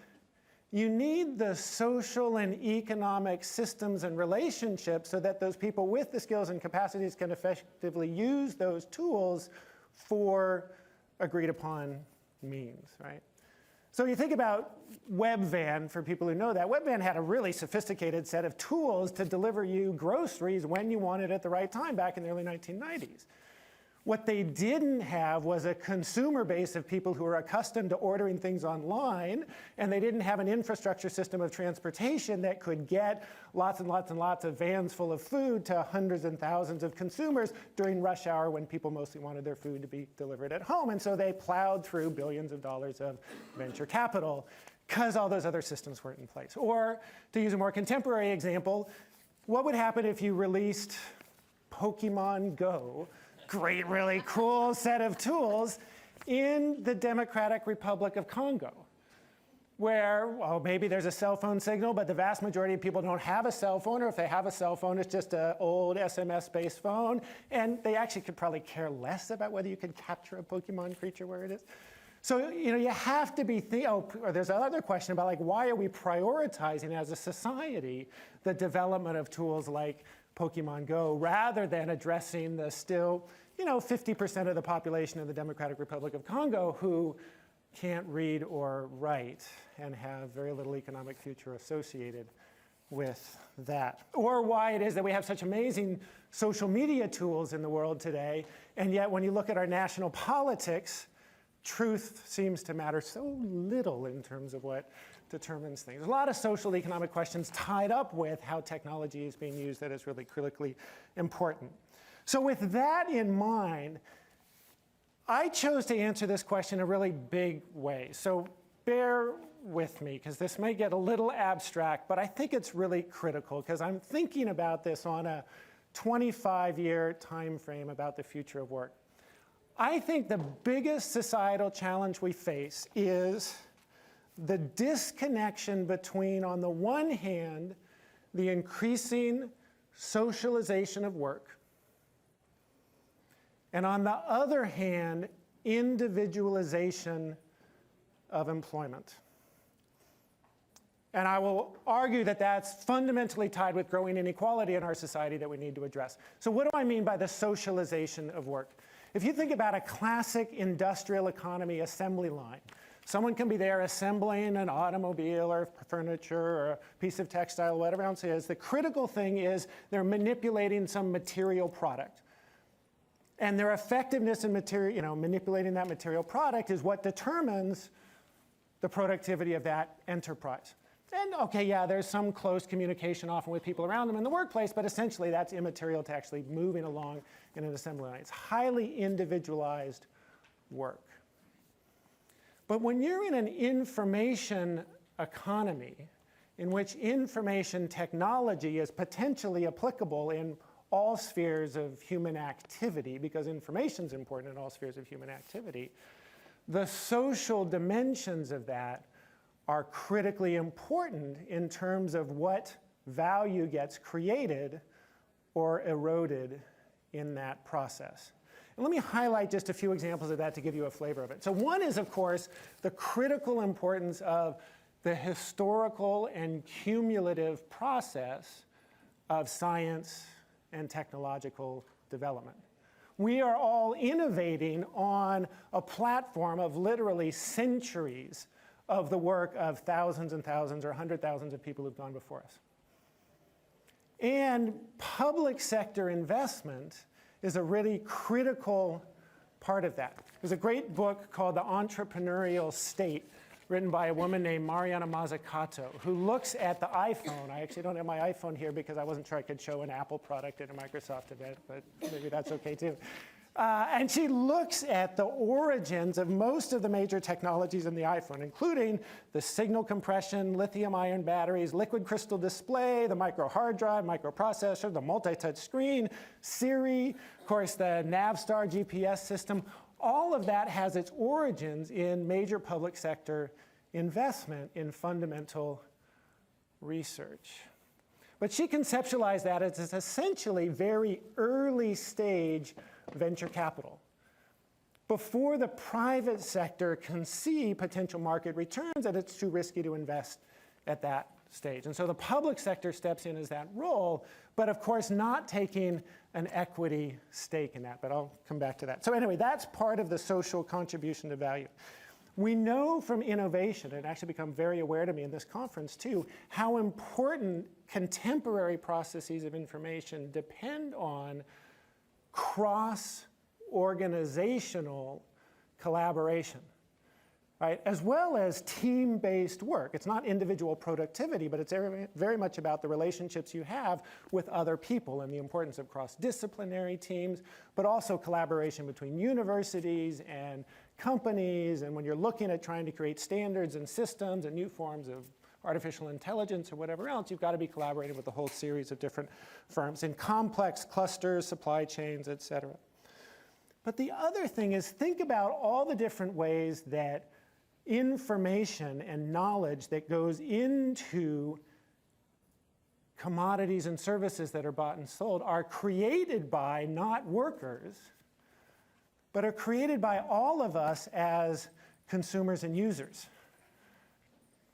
you need the social and economic systems and relationships so that those people with the skills and capacities can effectively use those tools for agreed upon means, right? So you think about Webvan, for people who know that. Webvan had a really sophisticated set of tools to deliver you groceries when you wanted at the right time back in the early 1990s. What they didn't have was a consumer base of people who were accustomed to ordering things online, and they didn't have an infrastructure system of transportation that could get lots and lots and lots of vans full of food to hundreds and thousands of consumers during rush hour when people mostly wanted their food to be delivered at home. And so they plowed through billions of dollars of venture capital because all those other systems weren't in place. Or to use a more contemporary example, what would happen if you released Pokemon Go? Great, really cool set of tools in the Democratic Republic of Congo, where, well, maybe there's a cell phone signal, but the vast majority of people don't have a cell phone, or if they have a cell phone, it's just an old SMS-based phone, and they actually could probably care less about whether you could capture a Pokemon creature where it is. So, you have to be, or there's another question about, like, why are we prioritizing as a society the development of tools like Pokemon Go, rather than addressing the still, 50% of the population of the Democratic Republic of Congo who can't read or write and have very little economic future associated with that. Or why it is that we have such amazing social media tools in the world today, and yet when you look at our national politics, truth seems to matter so little in terms of what determines things. There's a lot of social economic questions tied up with how technology is being used that is really critically important. So with that in mind, I chose to answer this question in a really big way. So bear with me, because this may get a little abstract, but I think it's really critical, because I'm thinking about this on a 25-year time frame about the future of work. I think the biggest societal challenge we face is the disconnection between, on the one hand, the increasing socialization of work, and on the other hand, individualization of employment. And I will argue that that's fundamentally tied with growing inequality in our society that we need to address. So what do I mean by the socialization of work? If you think about a classic industrial economy assembly line, someone can be there assembling an automobile or furniture or a piece of textile, whatever else it is. The critical thing is they're manipulating some material product. And their effectiveness in manipulating that material product is what determines the productivity of that enterprise. And okay, yeah, there's some close communication often with people around them in the workplace, but essentially that's immaterial to actually moving along in an assembly line. It's highly individualized work. But when you're in an information economy in which information technology is potentially applicable in all spheres of human activity, because information is important in all spheres of human activity, the social dimensions of that are critically important in terms of what value gets created or eroded in that process. And let me highlight just a few examples of that to give you a flavor of it. So one is, of course, the critical importance of the historical and cumulative process of science and technological development. We are all innovating on a platform of literally centuries of the work of thousands and thousands or 100,000s of people who've gone before us. And public sector investment is a really critical part of that. There's a great book called The Entrepreneurial State, written by a woman named Mariana Mazzucato, who looks at the iPhone. I actually don't have my iPhone here because I wasn't sure I could show an Apple product at a Microsoft event, but maybe that's okay too. And she looks at the origins of most of the major technologies in the iPhone, including the signal compression, lithium-ion batteries, liquid crystal display, the micro hard drive, microprocessor, the multi-touch screen, Siri, of course, the Navstar GPS system. All of that has its origins in major public sector investment in fundamental research. But she conceptualized that as essentially very early stage venture capital, before the private sector can see potential market returns, and it's too risky to invest at that stage. And so the public sector steps in as that role, but of course not taking an equity stake in that, but I'll come back to that. So anyway, that's part of the social contribution to value. We know from innovation, and actually become very aware to me in this conference too, how important contemporary processes of information depend on cross-organizational collaboration, right? As well as team-based work. It's not individual productivity, but it's very much about the relationships you have with other people and the importance of cross-disciplinary teams, but also collaboration between universities and companies. And when you're looking at trying to create standards and systems and new forms of artificial intelligence or whatever else, you've got to be collaborating with a whole series of different firms in complex clusters, supply chains, et cetera. But the other thing is, think about all the different ways that information and knowledge that goes into commodities and services that are bought and sold are created by not workers, but are created by all of us as consumers and users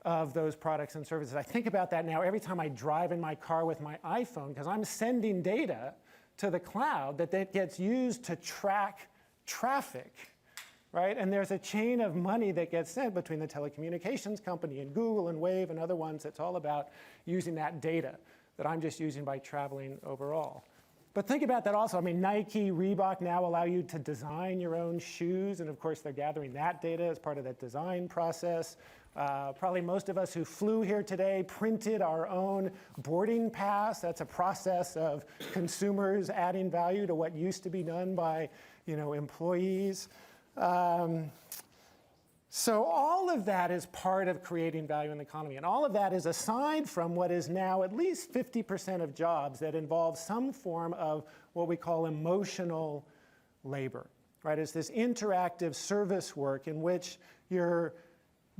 of those products and services. I think about that now every time I drive in my car with my iPhone, because I'm sending data to the cloud that gets used to track traffic, right? And there's a chain of money that gets sent between the telecommunications company and Google and Wave and other ones that's all about using that data that I'm just using by traveling overall. But think about that also. I mean, Nike, Reebok now allow you to design your own shoes, and of course they're gathering that data as part of that design process. Probably most of us who flew here today printed our own boarding pass. That's a process of consumers adding value to what used to be done by, employees. So all of that is part of creating value in the economy. And all of that is aside from what is now at least 50% of jobs that involve some form of what we call emotional labor, right? It's this interactive service work in which you're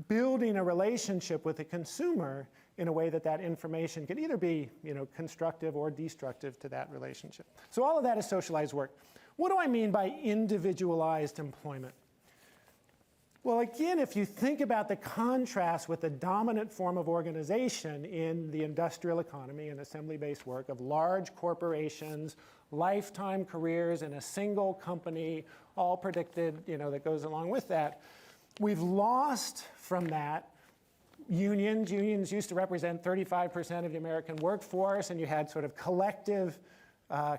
building a relationship with the consumer in a way that that information can either be constructive or destructive to that relationship. So all of that is socialized work. What do I mean by individualized employment? Well, again, if you think about the contrast with the dominant form of organization in the industrial economy and assembly-based work of large corporations, lifetime careers in a single company, all predicted, that goes along with that, we've lost from that unions. Unions used to represent 35% of the American workforce, and you had sort of collective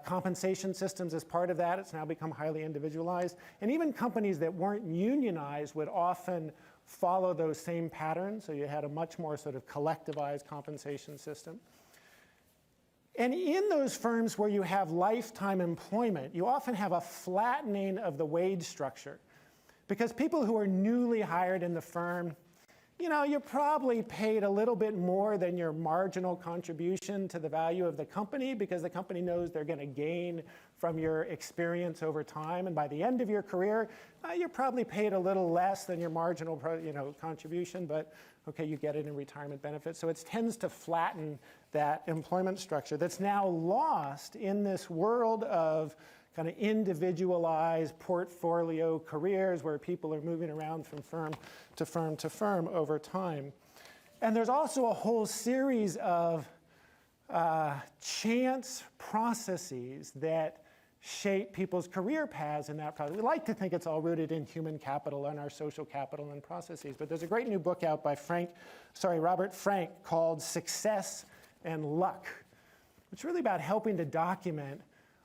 compensation systems as part of that. It's now become highly individualized. And even companies that weren't unionized would often follow those same patterns. So you had a much more sort of collectivized compensation system. And in those firms where you have lifetime employment, you often have a flattening of the wage structure, Because people who are newly hired in the firm, you're probably paid a little bit more than your marginal contribution to the value of the company, because the company knows they're going to gain from your experience over time. And by the end of your career, you're probably paid a little less than your marginal contribution, but okay, you get it in retirement benefits. So it tends to flatten that employment structure that's now lost in this world of kind of individualized portfolio careers where people are moving around from firm to firm to firm over time. And there's also a whole series of chance processes that shape people's career paths in that process. We like to think it's all rooted in human capital and our social capital and processes, but there's a great new book out by Robert Frank called Success and Luck, which is really about helping to document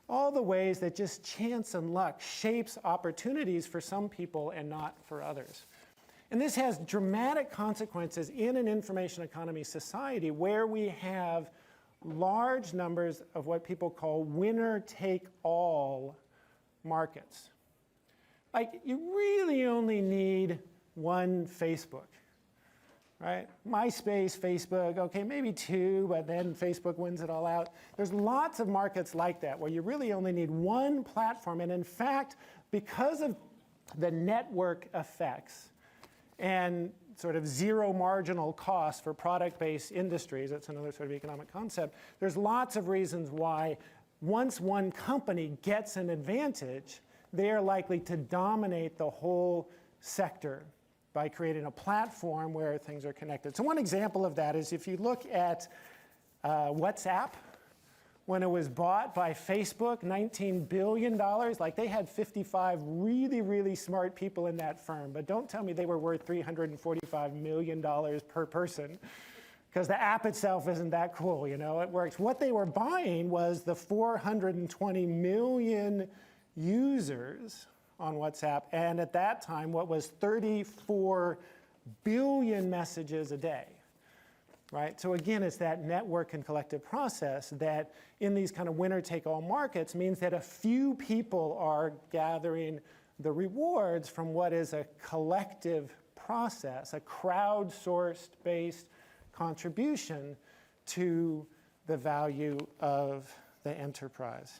all the ways that just chance and luck shapes opportunities for some people and not for others. And this has dramatic consequences in an information economy society where we have large numbers of what people call winner-take-all markets. Like, you really only need one Facebook, right? MySpace, Facebook, okay, maybe two, but then Facebook wins it all out. There's lots of markets like that where you really only need one platform. And in fact, because of the network effects and sort of zero marginal cost for product-based industries, that's another sort of economic concept, there's lots of reasons why once one company gets an advantage, they are likely to dominate the whole sector by creating a platform where things are connected. So one example of that is if you look at WhatsApp, when it was bought by Facebook, $19 billion, like they had 55 really, really smart people in that firm, but don't tell me they were worth $345 million per person, because the app itself isn't that cool, it works. What they were buying was the 420 million users on WhatsApp, and at that time, what was 34 billion messages a day, right? So again, it's that network and collective process that in these kind of winner-take-all markets means that a few people are gathering the rewards from what is a collective process, a crowdsourced based contribution to the value of the enterprise.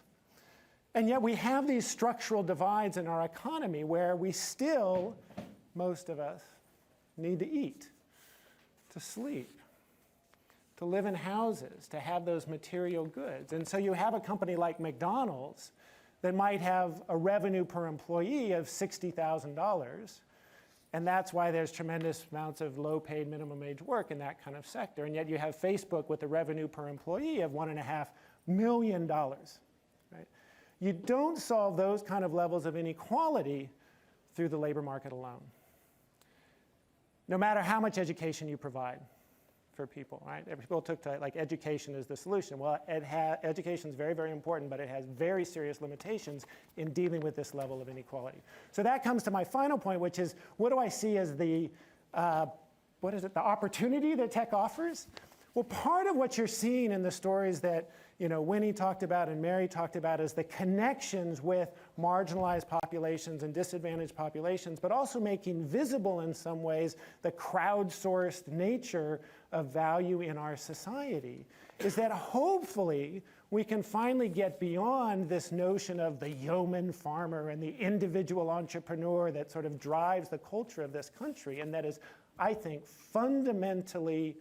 And yet we have these structural divides in our economy where we still, most of us, need to eat, to sleep, to live in houses, to have those material goods. And so you have a company like McDonald's that might have a revenue per employee of $60,000. And that's why there's tremendous amounts of low-paid minimum wage work in that kind of sector. And yet you have Facebook with a revenue per employee of $1.5 million. Right? You don't solve those kind of levels of inequality through the labor market alone, no matter how much education you provide for people, right? People took to like education is the solution. Well, education is very, very important, but it has very serious limitations in dealing with this level of inequality. So that comes to my final point, which is what do I see as the opportunity that tech offers? Well, part of what you're seeing in the stories that Winnie talked about and Mary talked about is the connections with marginalized populations and disadvantaged populations, but also making visible in some ways the crowdsourced nature of value in our society, is that hopefully we can finally get beyond this notion of the yeoman farmer and the individual entrepreneur that sort of drives the culture of this country, and that is, I think, fundamentally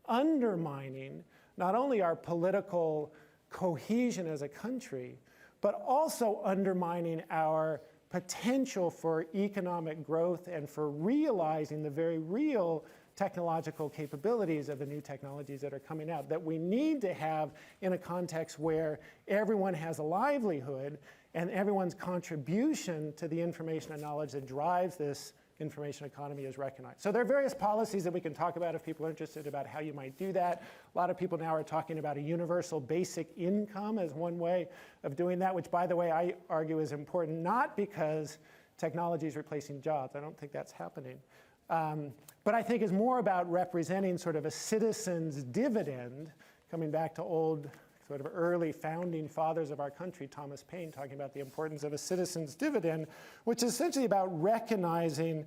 undermining not only our political cohesion as a country, but also undermining our potential for economic growth and for realizing the very real technological capabilities of the new technologies that are coming out that we need to have in a context where everyone has a livelihood and everyone's contribution to the information and knowledge that drives this information economy is recognized. So there are various policies that we can talk about if people are interested about how you might do that. A lot of people now are talking about a universal basic income as one way of doing that, which, by the way, I argue is important, not because technology is replacing jobs. I don't think that's happening. But I think is more about representing sort of a citizen's dividend, coming back to old sort of early founding fathers of our country, Thomas Paine, talking about the importance of a citizen's dividend, which is essentially about recognizing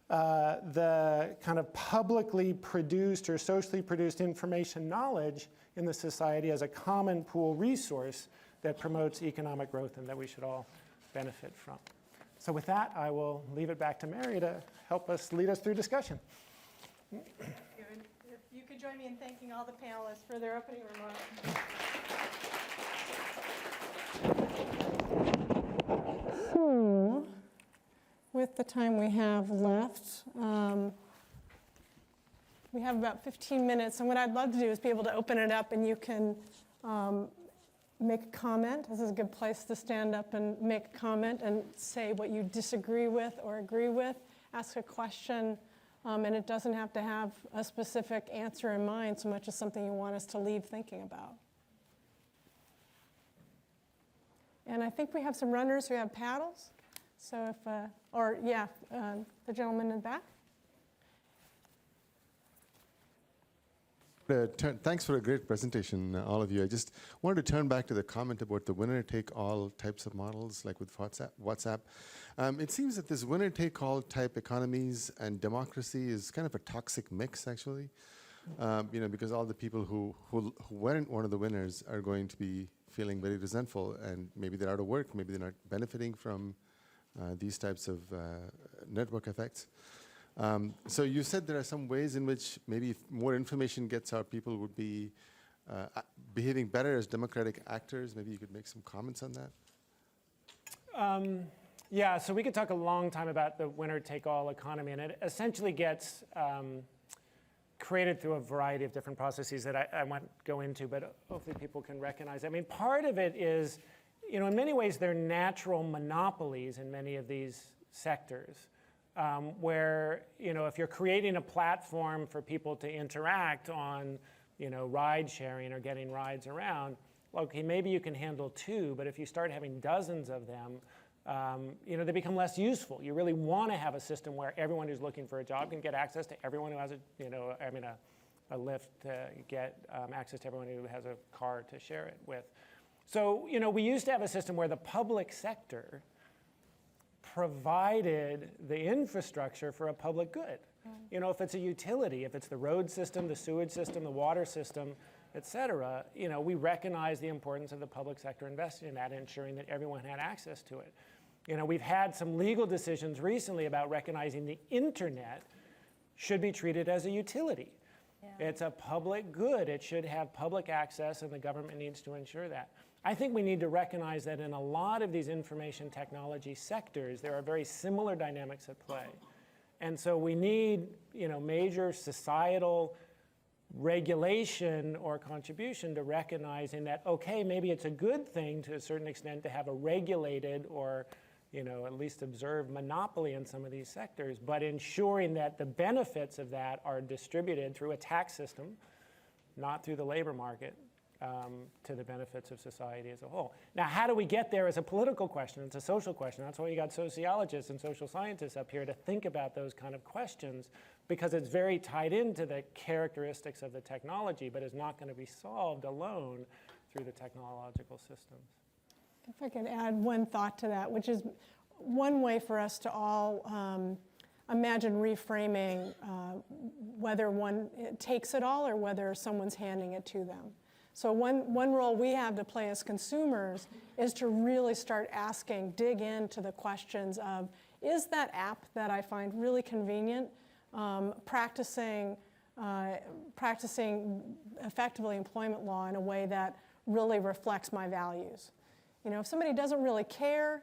the kind of publicly produced or socially produced information knowledge in the society as a common pool resource that promotes economic growth and that we should all benefit from. So with that, I will leave it back to Mary to help us lead us through discussion. If you could join me in thanking all the panelists for their opening remarks. So, with the time we have left, we have about 15 minutes, and what I'd love to do is be able to open it up and you can make a comment. This is a good place to stand up and make a comment and say what you disagree with or agree with, ask a question, and it doesn't have to have a specific answer in mind so much as something you want us to leave thinking about. And I think we have some runners who have paddles. So if, the gentleman in the back. Thanks for a great presentation, all of you. I just wanted to turn back to the comment about the winner-take-all types of models, like with WhatsApp. It seems that this winner-take-all type economies and democracy is kind of a toxic mix, actually. Because all the people who weren't one of the winners are going to be feeling very resentful, and maybe they're out of work, maybe they're not benefiting from these types of network effects. So you said there are some ways in which maybe if more information gets out, people would be behaving better as democratic actors. Maybe you could make some comments on that. Yeah, so we could talk a long time about the winner-take-all economy, and it essentially gets created through a variety of different processes that I won't go into, but hopefully people can recognize. I mean, part of it is, in many ways, they're natural monopolies in many of these sectors. Where, if you're creating a platform for people to interact on, ride sharing or getting rides around, okay, maybe you can handle 2, but if you start having dozens of them, they become less useful. You really want to have a system where everyone who's looking for a job can get access to everyone who has a Lyft to get access to everyone who has a car to share it with. So, we used to have a system where the public sector provided the infrastructure for a public good. If it's a utility, if it's the road system, the sewage system, the water system, et cetera, we recognize the importance of the public sector investing in that, ensuring that everyone had access to it. We've had some legal decisions recently about recognizing the internet should be treated as a utility. Yeah. It's a public good. It should have public access, and the government needs to ensure that. I think we need to recognize that in a lot of these information technology sectors, there are very similar dynamics at play. And so we need, major societal regulation or contribution to recognizing that, okay, maybe it's a good thing to a certain extent to have a regulated or, at least observed monopoly in some of these sectors, but ensuring that the benefits of that are distributed through a tax system, not through the labor market. To the benefits of society as a whole. Now, how do we get there is a political question. It's a social question. That's why you got sociologists and social scientists up here to think about those kind of questions, because it's very tied into the characteristics of the technology, but is not going to be solved alone through the technological systems. If I could add one thought to that, which is one way for us to all imagine reframing whether one takes it all or whether someone's handing it to them. So one role we have to play as consumers is to really start dig into the questions of, is that app that I find really convenient practicing effectively employment law in a way that really reflects my values? If somebody doesn't really care,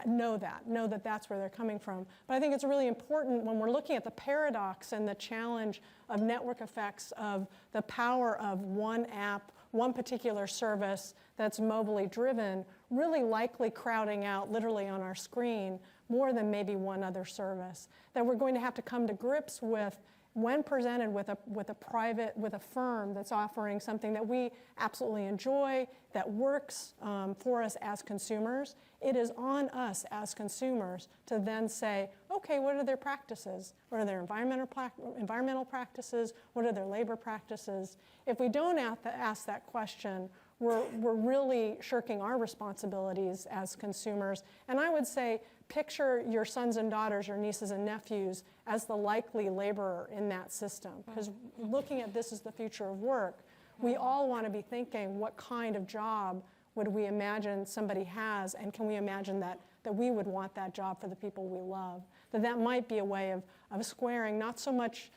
know that that's where they're coming from. But I think it's really important when we're looking at the paradox and the challenge of network effects of the power of one app, one particular service that's mobilely driven, really likely crowding out literally on our screen more than maybe one other service, that we're going to have to come to grips with when presented with a firm that's offering something that we absolutely enjoy, that works for us as consumers. It is on us as consumers to then say, okay, what are their practices? What are their environmental practices? What are their labor practices? If we don't ask that question, we're really shirking our responsibilities as consumers. And I would say, picture your sons and daughters, your nieces and nephews as the likely laborer in that system. Because looking at this as the future of work, we all want to be thinking, what kind of job would we imagine somebody has, and can we imagine that we would want that job for the people we love? That might be a way of squaring, not so much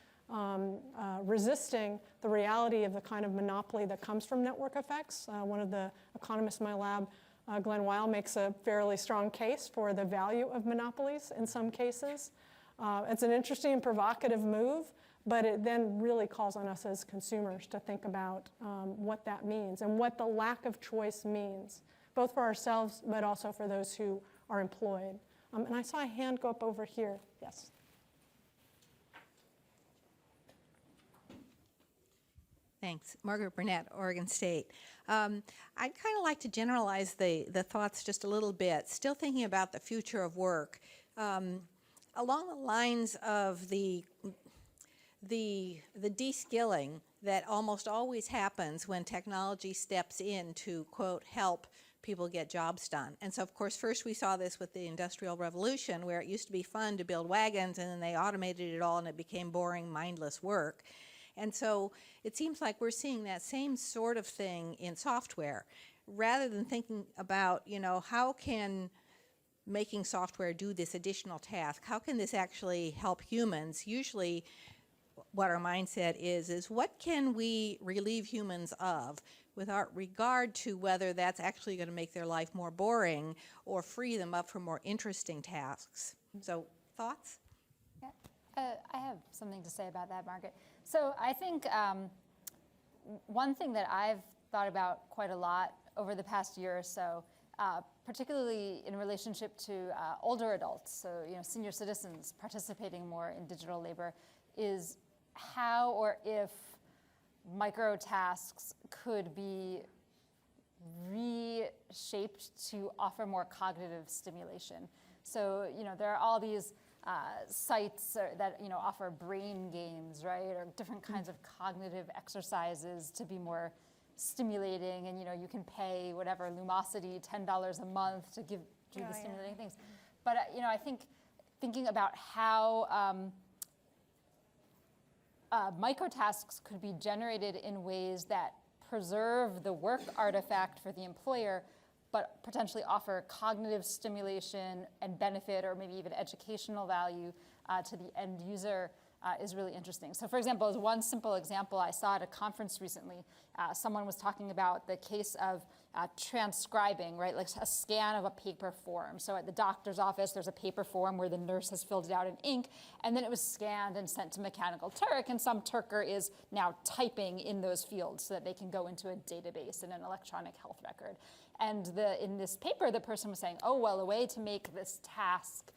resisting the reality of the kind of monopoly that comes from network effects. One of the economists in my lab, Glenn Weil, makes a fairly strong case for the value of monopolies in some cases. It's an interesting and provocative move, but it then really calls on us as consumers to think about what that means and what the lack of choice means, both for ourselves but also for those who are employed. And I saw a hand go up over here. Yes. Thanks. Margaret Burnett, Oregon State. I'd kind of like to generalize the thoughts just a little bit, still thinking about the future of work. Along the lines of the de-skilling that almost always happens when technology steps in to, quote, help people get jobs done. And so, of course, first we saw this with the Industrial Revolution, where it used to be fun to build wagons, and then they automated it all, and it became boring, mindless work. And so it seems like we're seeing that same sort of thing in software. Rather than thinking about, how can making software do this additional task? How can this actually help humans? Usually what our mindset is what can we relieve humans of without regard to whether that's actually going to make their life more boring or free them up for more interesting tasks. So, thoughts? Yeah. I have something to say about that, Margaret. So I think one thing that I've thought about quite a lot over the past year or so, particularly in relationship to older adults, so senior citizens participating more in digital labor, is how or if micro tasks could be reshaped to offer more cognitive stimulation. So there are all these sites that offer brain games, right, or different kinds of cognitive exercises to be more stimulating, and you can pay whatever Lumosity $10 a month to do the stimulating things. But I think thinking about how microtasks could be generated in ways that preserve the work artifact for the employer, but potentially offer cognitive stimulation and benefit, or maybe even educational value to the end user is really interesting. So for example, as one simple example I saw at a conference recently, someone was talking about the case of transcribing, right, like a scan of a paper form. So at the doctor's office, there's a paper form where the nurse has filled it out in ink, and then it was scanned and sent to Mechanical Turk, and some Turker is now typing in those fields so that they can go into a database in an electronic health record. And in this paper, the person was saying, oh, well, a way to make this task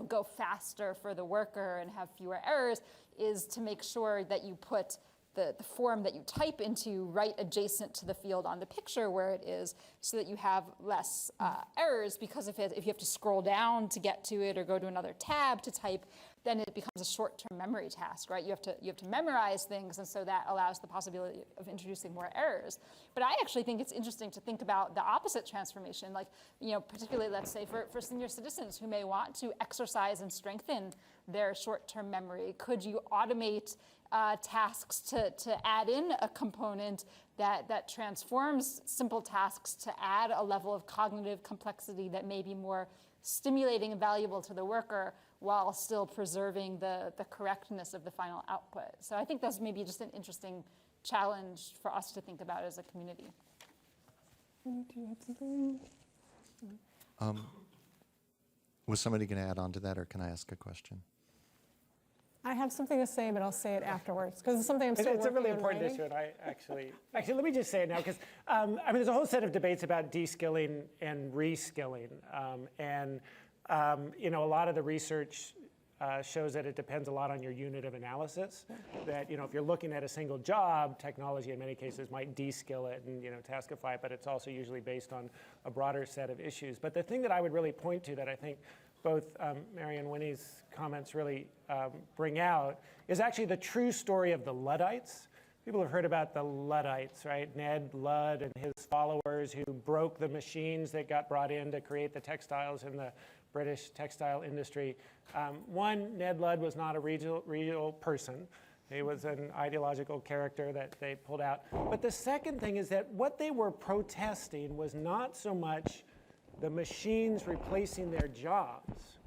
go faster for the worker and have fewer errors is to make sure that you put the form that you type into right adjacent to the field on the picture where it is, so that you have less errors, because if you have to scroll down to get to it or go to another tab to type, then it becomes a short-term memory task, right? You have to memorize things, and so that allows the possibility of introducing more errors. But I actually think it's interesting to think about the opposite transformation, like, particularly, let's say, for senior citizens who may want to exercise and strengthen their short-term memory. Could you automate tasks to add in a component that transforms simple tasks to add a level of cognitive complexity that may be more stimulating and valuable to the worker, while still preserving the correctness of the final output? So I think that's maybe just an interesting challenge for us to think about as a community. Do you have something? Was somebody going to add on to that, or can I ask a question? I have something to say, but I'll say it afterwards, because it's something I'm still It's a working really on important writing. issue, and I actually, let me just say it now, because there's a whole set of debates about de-skilling and re-skilling, a lot of the research shows that it depends a lot on your unit of analysis. That if you're looking at a single job, technology in many cases might de-skill it and taskify it, but it's also usually based on a broader set of issues. But the thing that I would really point to that I think both Mary and Winnie's comments really bring out is actually the true story of the Luddites. People have heard about the Luddites, right? Ned Ludd and his followers who broke the machines that got brought in to create the textiles in the British textile industry. One, Ned Ludd was not a real person. He was an ideological character that they pulled out. But the second thing is that what they were protesting was not so much the machines replacing their jobs.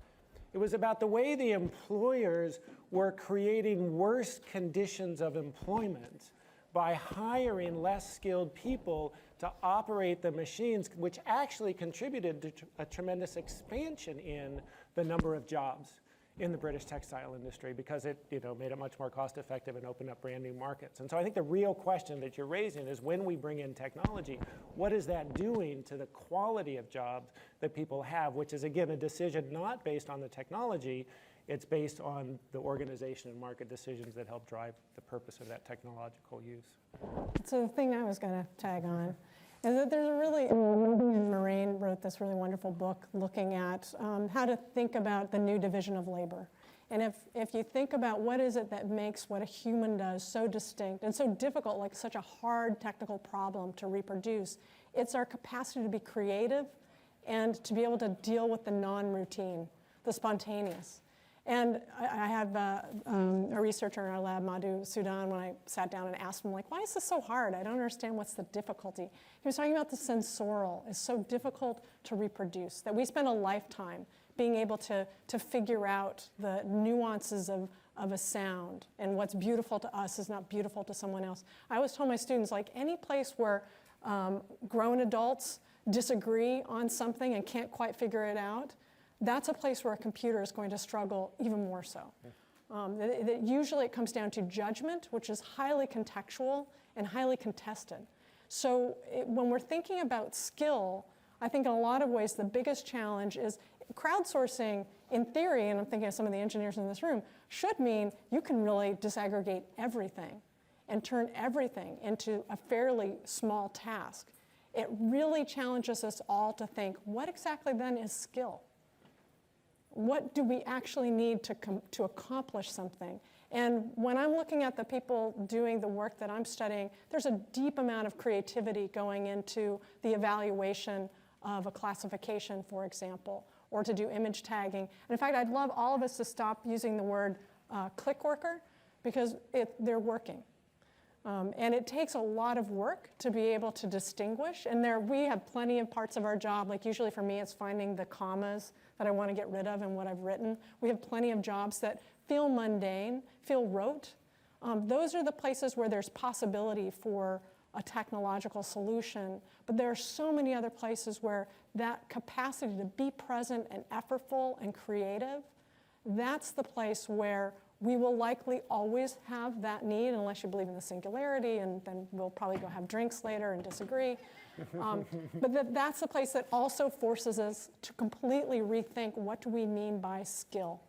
It was about the way the employers were creating worse conditions of employment by hiring less skilled people to operate the machines, which actually contributed to a tremendous expansion in the number of jobs in the British textile industry because it made it much more cost effective and opened up brand new markets. And so I think the real question that you're raising is when we bring in technology, what is that doing to the quality of jobs that people have, which is again a decision not based on the technology, it's based on the organization and market decisions that help drive the purpose of that technological use. So the thing I was going to tag on is that there's a really, and Moraine wrote this really wonderful book looking at how to think about the new division of labor. And if you think about what is it that makes what a human does so distinct and so difficult, like such a hard technical problem to reproduce, it's our capacity to be creative and to be able to deal with the non-routine, the spontaneous. And I have a researcher in our lab, Madhu Sudan, when I sat down and asked him, like, why is this so hard? I don't understand what's the difficulty. He was talking about the sensorial is so difficult to reproduce, that we spend a lifetime being able to figure out the nuances of a sound, and what's beautiful to us is not beautiful to someone else. I always tell my students, like, any place where grown adults disagree on something and can't quite figure it out, that's a place where a computer is going to struggle even more so. Usually it comes down to judgment, which is highly contextual and highly contested. So when we're thinking about skill, I think in a lot of ways the biggest challenge is crowdsourcing in theory, and I'm thinking of some of the engineers in this room, should mean you can really disaggregate everything and turn everything into a fairly small task. It really challenges us all to think, what exactly then is skill? What do we actually need to accomplish something? And when I'm looking at the people doing the work that I'm studying, there's a deep amount of creativity going into the evaluation of a classification, for example, or to do image tagging. And in fact, I'd love all of us to stop using the word click worker, because they're working. And it takes a lot of work to be able to distinguish. And we have plenty of parts of our job, like usually for me, it's finding the commas that I want to get rid of in what I've written. We have plenty of jobs that feel mundane, feel rote. Those are the places where there's possibility for a technological solution. But there are so many other places where that capacity to be present and effortful and creative, that's the place where we will likely always have that need, unless you believe in the singularity, and then we'll probably go have drinks later and disagree. But that's the place that also forces us to completely rethink what do we mean by skill,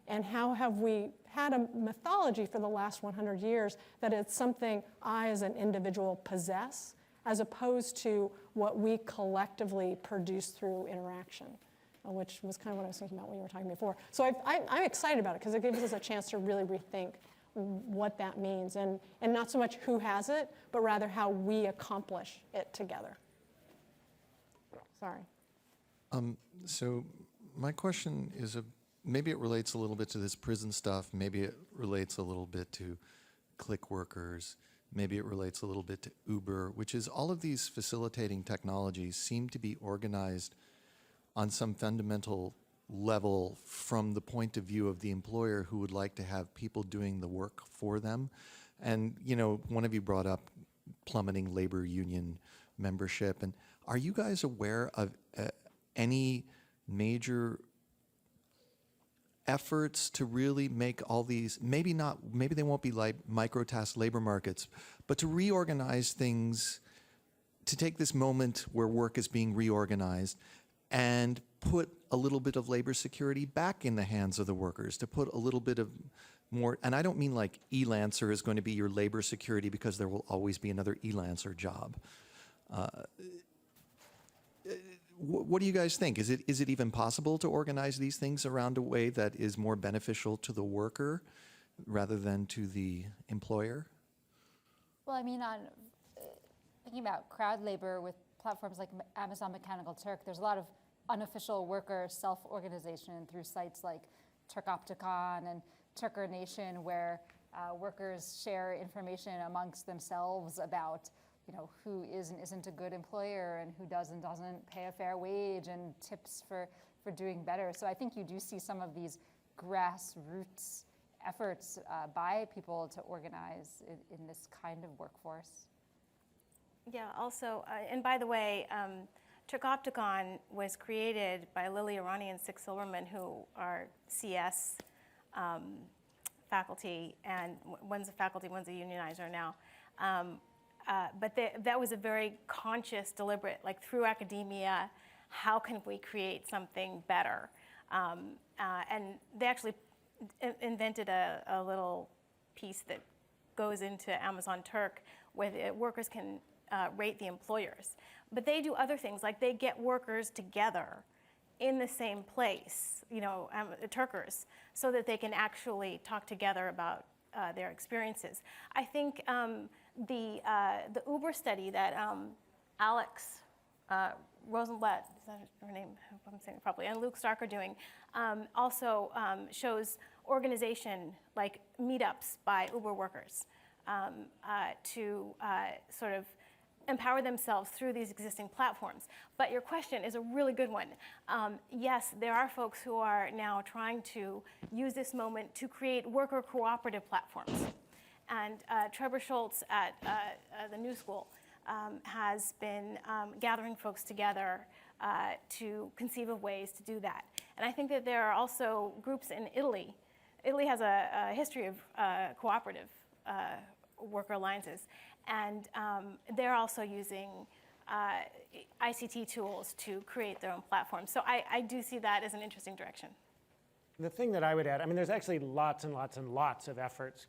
and how have we had a mythology for the last 100 years that it's something I as an individual possess, as opposed to what we collectively produce through interaction, which was kind of what I was thinking about when you were talking before. So I'm excited about it because it gives us a chance to really rethink what that means, and not so much who has it, but rather how we accomplish it together. Sorry. So my question is, maybe it relates a little bit to this prison stuff, maybe it relates a little bit to click workers, maybe it relates a little bit to Uber, which is all of these facilitating technologies seem to be organized on some fundamental level from the point of view of the employer who would like to have people doing the work for them. And, one of you brought up plummeting labor union membership. And are you guys aware of any major efforts to really make all these, maybe they won't be like micro-task labor markets, but to reorganize things, to take this moment where work is being reorganized and put a little bit of labor security back in the hands of the workers, to put a little bit of more, and I don't mean like e-lancer is going to be your labor security, because there will always be another e-lancer job. what do you guys think? Is it even possible to organize these things around a way that is more beneficial to the worker rather than to the employer? Well, I mean, thinking about crowd labor with platforms like Amazon Mechanical Turk, there's a lot of unofficial worker self-organization through sites like Turkopticon and Turker Nation, where workers share information amongst themselves about who is and isn't a good employer and who does and doesn't pay a fair wage, and tips for doing better. So I think you do see some of these grassroots efforts by people to organize in this kind of workforce. Yeah, also, and by the way, Turkopticon was created by Lily Irani and Six Silverman, who are CS faculty, and one's a faculty, one's a unionizer now. But that was a very conscious, deliberate, like through academia, how can we create something better? And they actually invented a little piece that goes into Amazon Turk where the workers can rate the employers. But they do other things, like they get workers together in the same place, Turkers, so that they can actually talk together about their experiences. I think the Uber study that Alex Rosenblatt, is that her name? I hope I'm saying it properly, and Luke Stark are doing, also shows organization, like meetups by Uber workers to sort of empower themselves through these existing platforms. But your question is a really good one. Yes, there are folks who are now trying to use this moment to create worker cooperative platforms. And Trevor Schultz at the New School has been gathering folks together to conceive of ways to do that. And I think that there are also groups in Italy. Italy has a history of cooperative worker alliances. And they're also using ICT tools to create their own platforms. So I do see that as an interesting direction. The thing that I would add, there's actually lots and lots and lots of efforts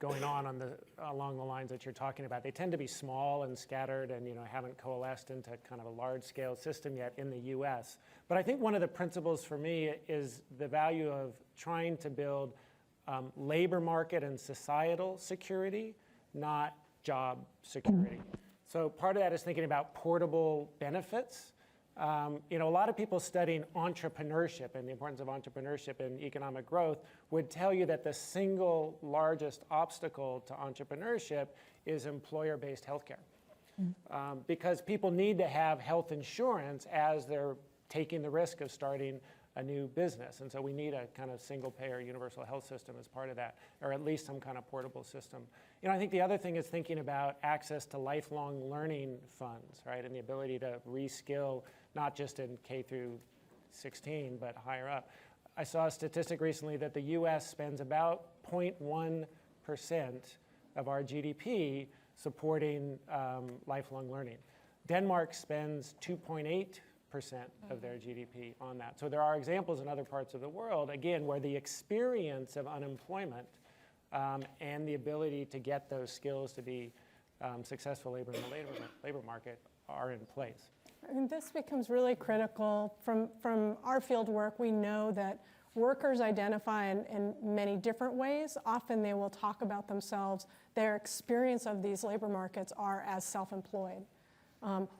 going on along the lines that you're talking about. They tend to be small and scattered and haven't coalesced into kind of a large-scale system yet in the US. But I think one of the principles for me is the value of trying to build labor market and societal security, not job security. So part of that is thinking about portable benefits. A lot of people studying entrepreneurship and the importance of entrepreneurship and economic growth would tell you that the single largest obstacle to entrepreneurship is employer-based healthcare. Because people need to have health insurance as they're taking the risk of starting a new business. And so we need a kind of single-payer universal health system as part of that, or at least some kind of portable system. I think the other thing is thinking about access to lifelong learning funds, right? And the ability to reskill, not just in K through 16, but higher up. I saw a statistic recently that the US spends about 0.1% of our GDP supporting lifelong learning. Denmark spends 2.8% of their GDP on that. So there are examples in other parts of the world, again, where the experience of unemployment and the ability to get those skills to be successful labor in the labor market are in place. And this becomes really critical. From our field work, we know that workers identify in many different ways. Often they will talk about themselves, their experience of these labor markets are as self-employed.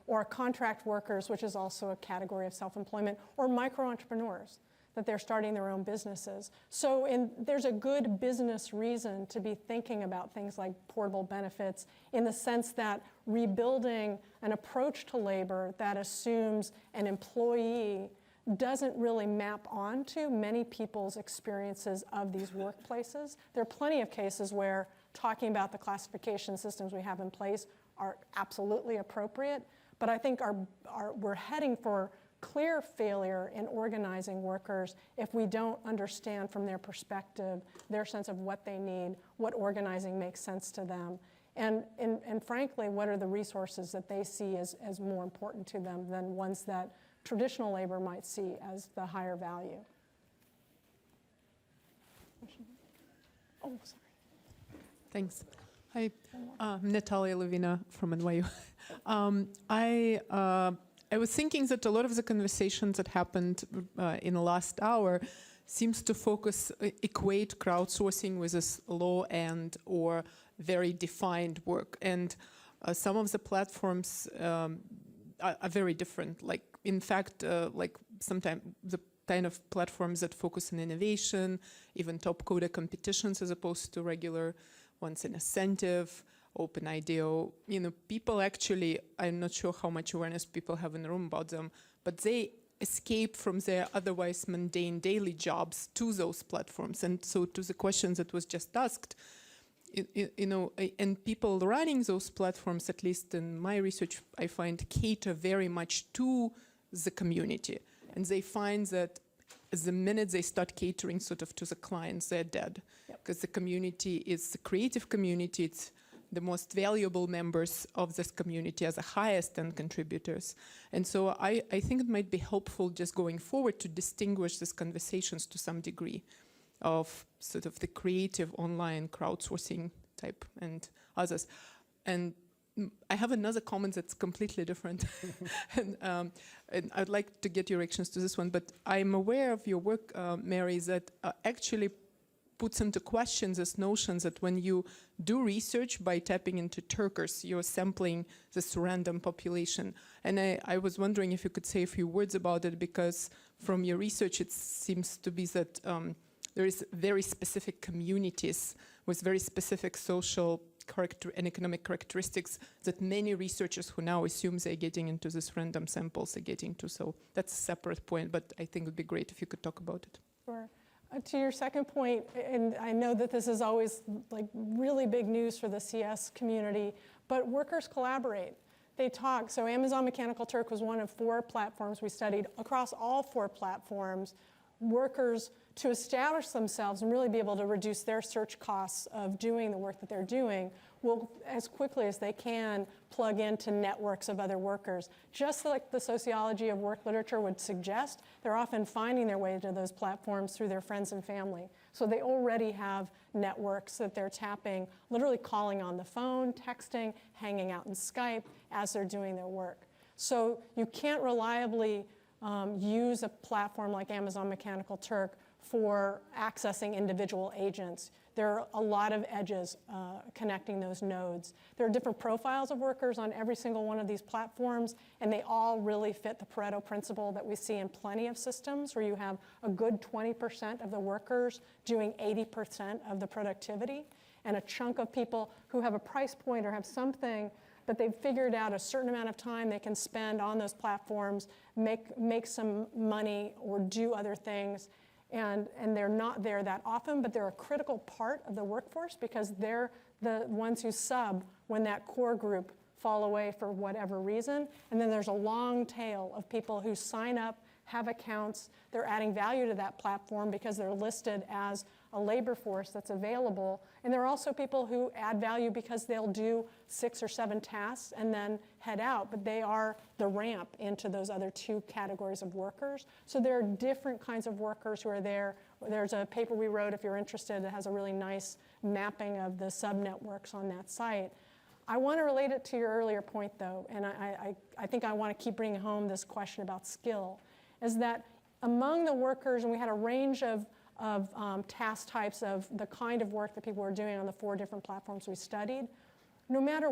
Or contract workers, which is also a category of self-employment, or micro-entrepreneurs, that they're starting their own businesses. So there's a good business reason to be thinking about things like portable benefits in the sense that rebuilding an approach to labor that assumes an employee doesn't really map onto many people's experiences of these workplaces. There are plenty of cases where talking about the classification systems we have in place are absolutely appropriate, but I think we're heading for clear failure in organizing workers if we don't understand from their perspective, their sense of what they need, what organizing makes sense to them, and frankly, what are the resources that they see as more important to them than ones that traditional labor might see as the higher value. Oh, sorry. Thanks. Hi, I'm Natalia Levina from NYU. I I was thinking that a lot of the conversations that happened in the last hour seems to equate crowdsourcing with this low end or very defined work. And some of the platforms are very different. Like, in fact, like sometimes the kind of platforms that focus on innovation, even top coder competitions as opposed to regular ones in incentive, OpenIDEO, people actually, I'm not sure how much awareness people have in the room about them, but they escape from their otherwise mundane daily jobs to those platforms. And so to the question that was just asked, and people running those platforms, at least in my research, I find cater very much to the community. And they find that the minute they start catering sort of to the clients, they're dead. Because the community is the creative community, it's the most valuable members of this community as the highest end contributors. And so I think it might be helpful just going forward to distinguish these conversations to some degree of sort of the creative online crowdsourcing type and others. And I have another comment that's completely different. and I'd like to get your reactions to this one, but I'm aware of your work, Mary, that actually puts into question this notion that when you do research by tapping into Turkers, you're sampling this random population. And I was wondering if you could say a few words about it, because from your research, it seems to be that there is very specific communities with very specific social and economic characteristics that many researchers who now assume they're getting into this random samples are getting to. So that's a separate point, but I think it would be great if you could talk about it. Sure. To your second point, and I know that this is always like really big news for the CS community, but workers collaborate. They talk. So Amazon Mechanical Turk was one of 4 platforms we studied. Across all 4 platforms, workers, to establish themselves and really be able to reduce their search costs of doing the work that they're doing, will, as quickly as they can, plug into networks of other workers. Just like the sociology of work literature would suggest, they're often finding their way to those platforms through their friends and family. So they already have networks that they're tapping, literally calling on the phone, texting, hanging out in Skype as they're doing their work. So you can't reliably use a platform like Amazon Mechanical Turk for accessing individual agents. There are a lot of edges connecting those nodes. There are different profiles of workers on every single one of these platforms, and they all really fit the Pareto principle that we see in plenty of systems, where you have a good 20% of the workers doing 80% of the productivity, and a chunk of people who have a price point or have something but they've figured out a certain amount of time they can spend on those platforms, make some money or do other things, and they're not there that often, but they're a critical part of the workforce because they're the ones who sub when that core group fall away for whatever reason. And then there's a long tail of people who sign up, have accounts, they're adding value to that platform because they're listed as a labor force that's available. And there are also people who add value because they'll do 6 or 7 tasks and then head out, but they are the ramp into those other 2 categories of workers. So there are different kinds of workers who are there. There's a paper we wrote, if you're interested, that has a really nice mapping of the sub-networks on that site. I want to relate it to your earlier point, though, and I think I want to keep bringing home this question about skill, is that among the workers, and we had a range of task types of the kind of work that people were doing on the 4 different platforms we studied, no matter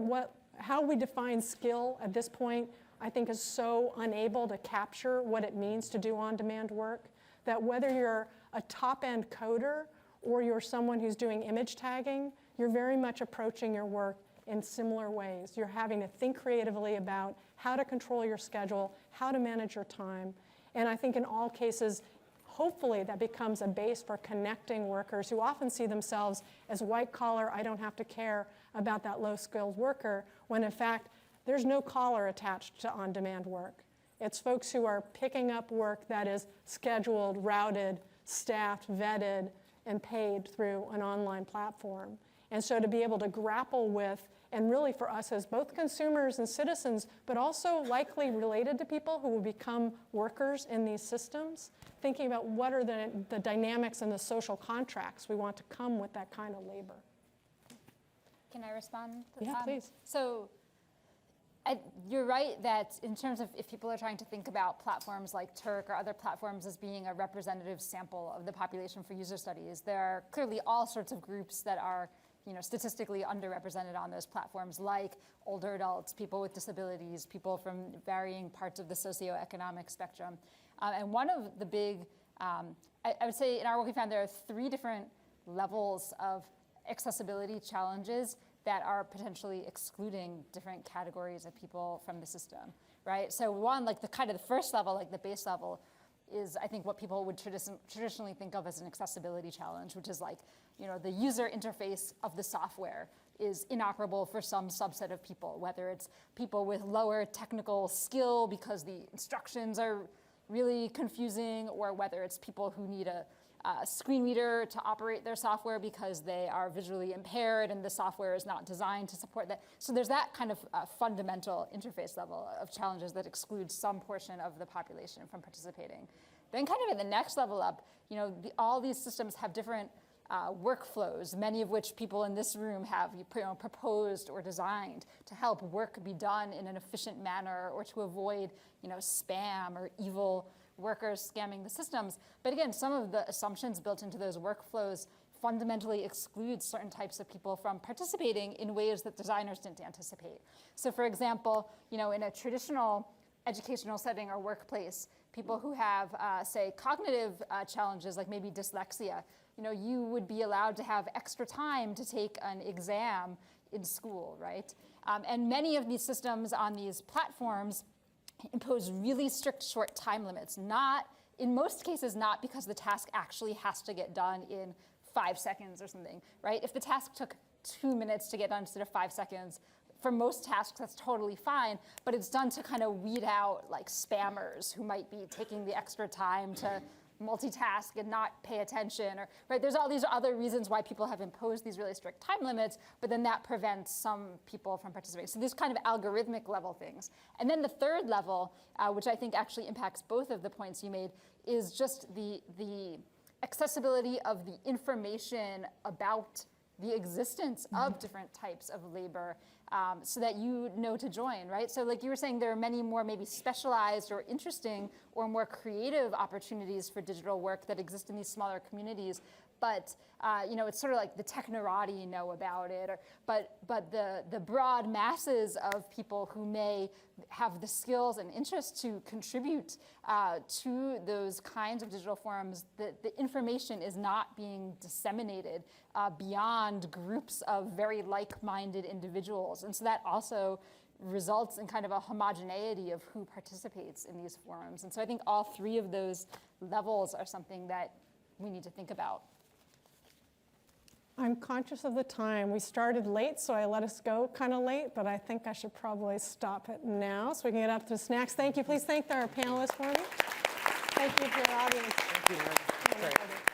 how we define skill at this point, I think is so unable to capture what it means to do on-demand work, that whether you're a top-end coder or you're someone who's doing image tagging, you're very much approaching your work in similar ways. You're having to think creatively about how to control your schedule, how to manage your time. And I think in all cases, hopefully that becomes a base for connecting workers who often see themselves as white collar, I don't have to care about that low-skilled worker, when in fact, there's no collar attached to on-demand work. It's folks who are picking up work that is scheduled, routed, staffed, vetted, and paid through an online platform. And so to be able to grapple with, and really for us as both consumers and citizens, but also likely related to people who will become workers in these systems, thinking about what are the dynamics and the social contracts we want to come with that kind of labor. Can I respond? Yeah, please. So You're right that in terms of if people are trying to think about platforms like Turk or other platforms as being a representative sample of the population for user studies, there are clearly all sorts of groups that are statistically underrepresented on those platforms, like older adults, people with disabilities, people from varying parts of the socioeconomic spectrum. And one of the big, I would say in our work we found there are 3 different levels of accessibility challenges that are potentially excluding different categories of people from the system, right? So one, like the kind of the first level, like the base level, is I think what people would traditionally think of as an accessibility challenge, which is like, the user interface of the software is inoperable for some subset of people, whether it's people with lower technical skill because the instructions are really confusing, or whether it's people who need a screen reader to operate their software because they are visually impaired and the software is not designed to support that. So there's that kind of fundamental interface level of challenges that excludes some portion of the population from participating. Then kind of at the next level up, all these systems have different workflows, many of which people in this room have proposed or designed to help work be done in an efficient manner or to avoid spam or evil workers scamming the systems. But again, some of the assumptions built into those workflows fundamentally exclude certain types of people from participating in ways that designers didn't anticipate. So for example, in a traditional educational setting or workplace, people who have, say, cognitive challenges like maybe dyslexia, you would be allowed to have extra time to take an exam in school, right? And many of these systems on these platforms impose really strict short time limits, in most cases, not because the task actually has to get done in 5 seconds or something, right? If the task took 2 minutes to get done instead of 5 seconds, for most tasks, that's totally fine, but it's done to kind of weed out like spammers who might be taking the extra time to multitask and not pay attention, or right? There's all these other reasons why people have imposed these really strict time limits, but then that prevents some people from participating. So these kind of algorithmic level things. And then the third level, which I think actually impacts both of the points you made, is just the accessibility of the information about the existence of different types of labor, so that you know to join, right? So like you were saying, there are many more maybe specialized or interesting or more creative opportunities for digital work that exist in these smaller communities. But it's sort of like the technorati know about it, but the broad masses of people who may have the skills and interests to contribute to those kinds of digital forums, the information is not being disseminated beyond groups of very like-minded individuals. And so that also results in kind of a homogeneity of who participates in these forums. And so I think all 3 of those levels are something that we need to think about. I'm conscious of the time. We started late, so I let us go kind of late, but I think I should probably stop it now so we can get up to the snacks. Thank you. Please thank our panelists for me. Thank you to your audience. Thank you, Mary. Great.